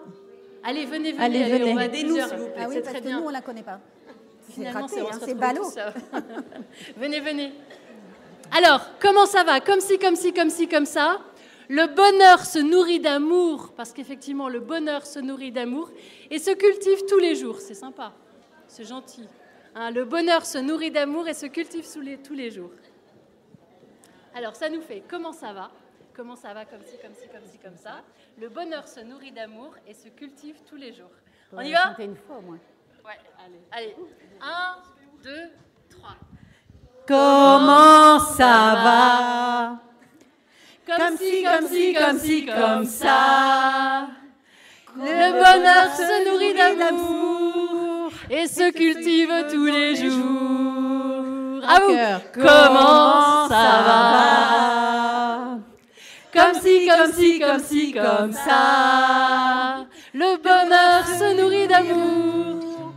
Speaker 6: Allez, venez.
Speaker 7: Allez,
Speaker 6: on va
Speaker 3: aidez-nous,
Speaker 6: plusieurs.
Speaker 3: s'il vous plaît.
Speaker 8: Ah oui,
Speaker 6: C'est
Speaker 8: parce
Speaker 6: très
Speaker 8: que
Speaker 6: bien.
Speaker 8: nous, on la connaît pas.
Speaker 6: Finalement,
Speaker 8: raté,
Speaker 6: on se
Speaker 8: c'est
Speaker 6: retrouve
Speaker 8: ballot.
Speaker 6: tous, venez. Alors, comment ça va? Comme ci, comme ci, comme ci, comme ça. Le bonheur se nourrit d'amour, parce qu'effectivement, le bonheur se nourrit d'amour et se cultive tous les jours. C'est sympa, c'est gentil. Le bonheur se nourrit d'amour et se cultive tous les jours. Alors, ça nous fait comment ça va? Comment ça va? Comme ci, comme ci, comme ci, comme ça. Le bonheur se nourrit d'amour et se cultive tous les jours. On y va?
Speaker 3: Chanter une fois, au moins.
Speaker 6: Ouais, allez. 1, 2, 3.
Speaker 7: Comment ça va?
Speaker 6: Comme ci, comme ci, comme ci, comme ça. Le bonheur se nourrit d'amour et se cultive tous les jours. À vous. Comment ça va? Comme ci, comme ci, comme ci, comme ça. Le bonheur se nourrit d'amour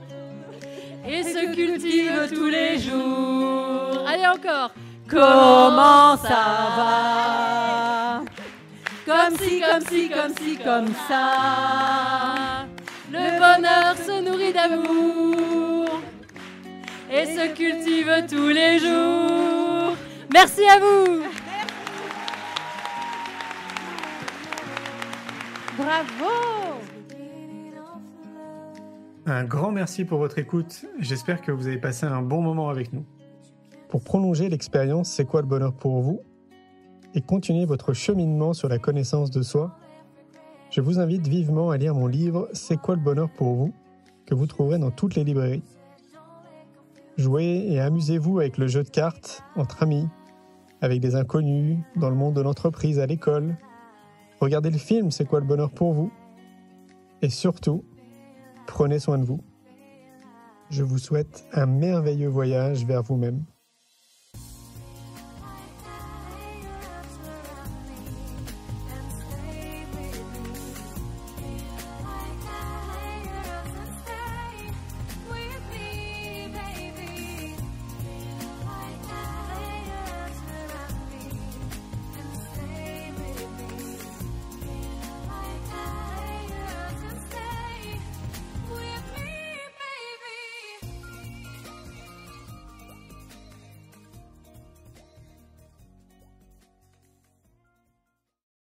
Speaker 6: et se cultive tous les jours. Allez encore. Comment ça va? Comme ci, comme ci, comme ci, comme ça. Le bonheur se nourrit d'amour et se cultive tous les jours. Merci à vous.
Speaker 7: Bravo!
Speaker 1: Un grand merci pour votre écoute. J'espère que vous avez passé un bon moment avec nous. Pour prolonger l'expérience C'est quoi le bonheur pour vous? et continuer votre cheminement sur la connaissance de soi, je vous invite vivement à lire mon livre « C'est quoi le bonheur pour vous ?», que vous trouverez dans toutes les librairies. Jouez et amusez-vous avec le jeu de cartes, entre amis, avec des inconnus, dans le monde de l'entreprise, à l'école. Regardez le film « C'est quoi le bonheur pour vous ?». Et surtout, prenez soin de vous. Je vous souhaite un merveilleux voyage vers vous-même.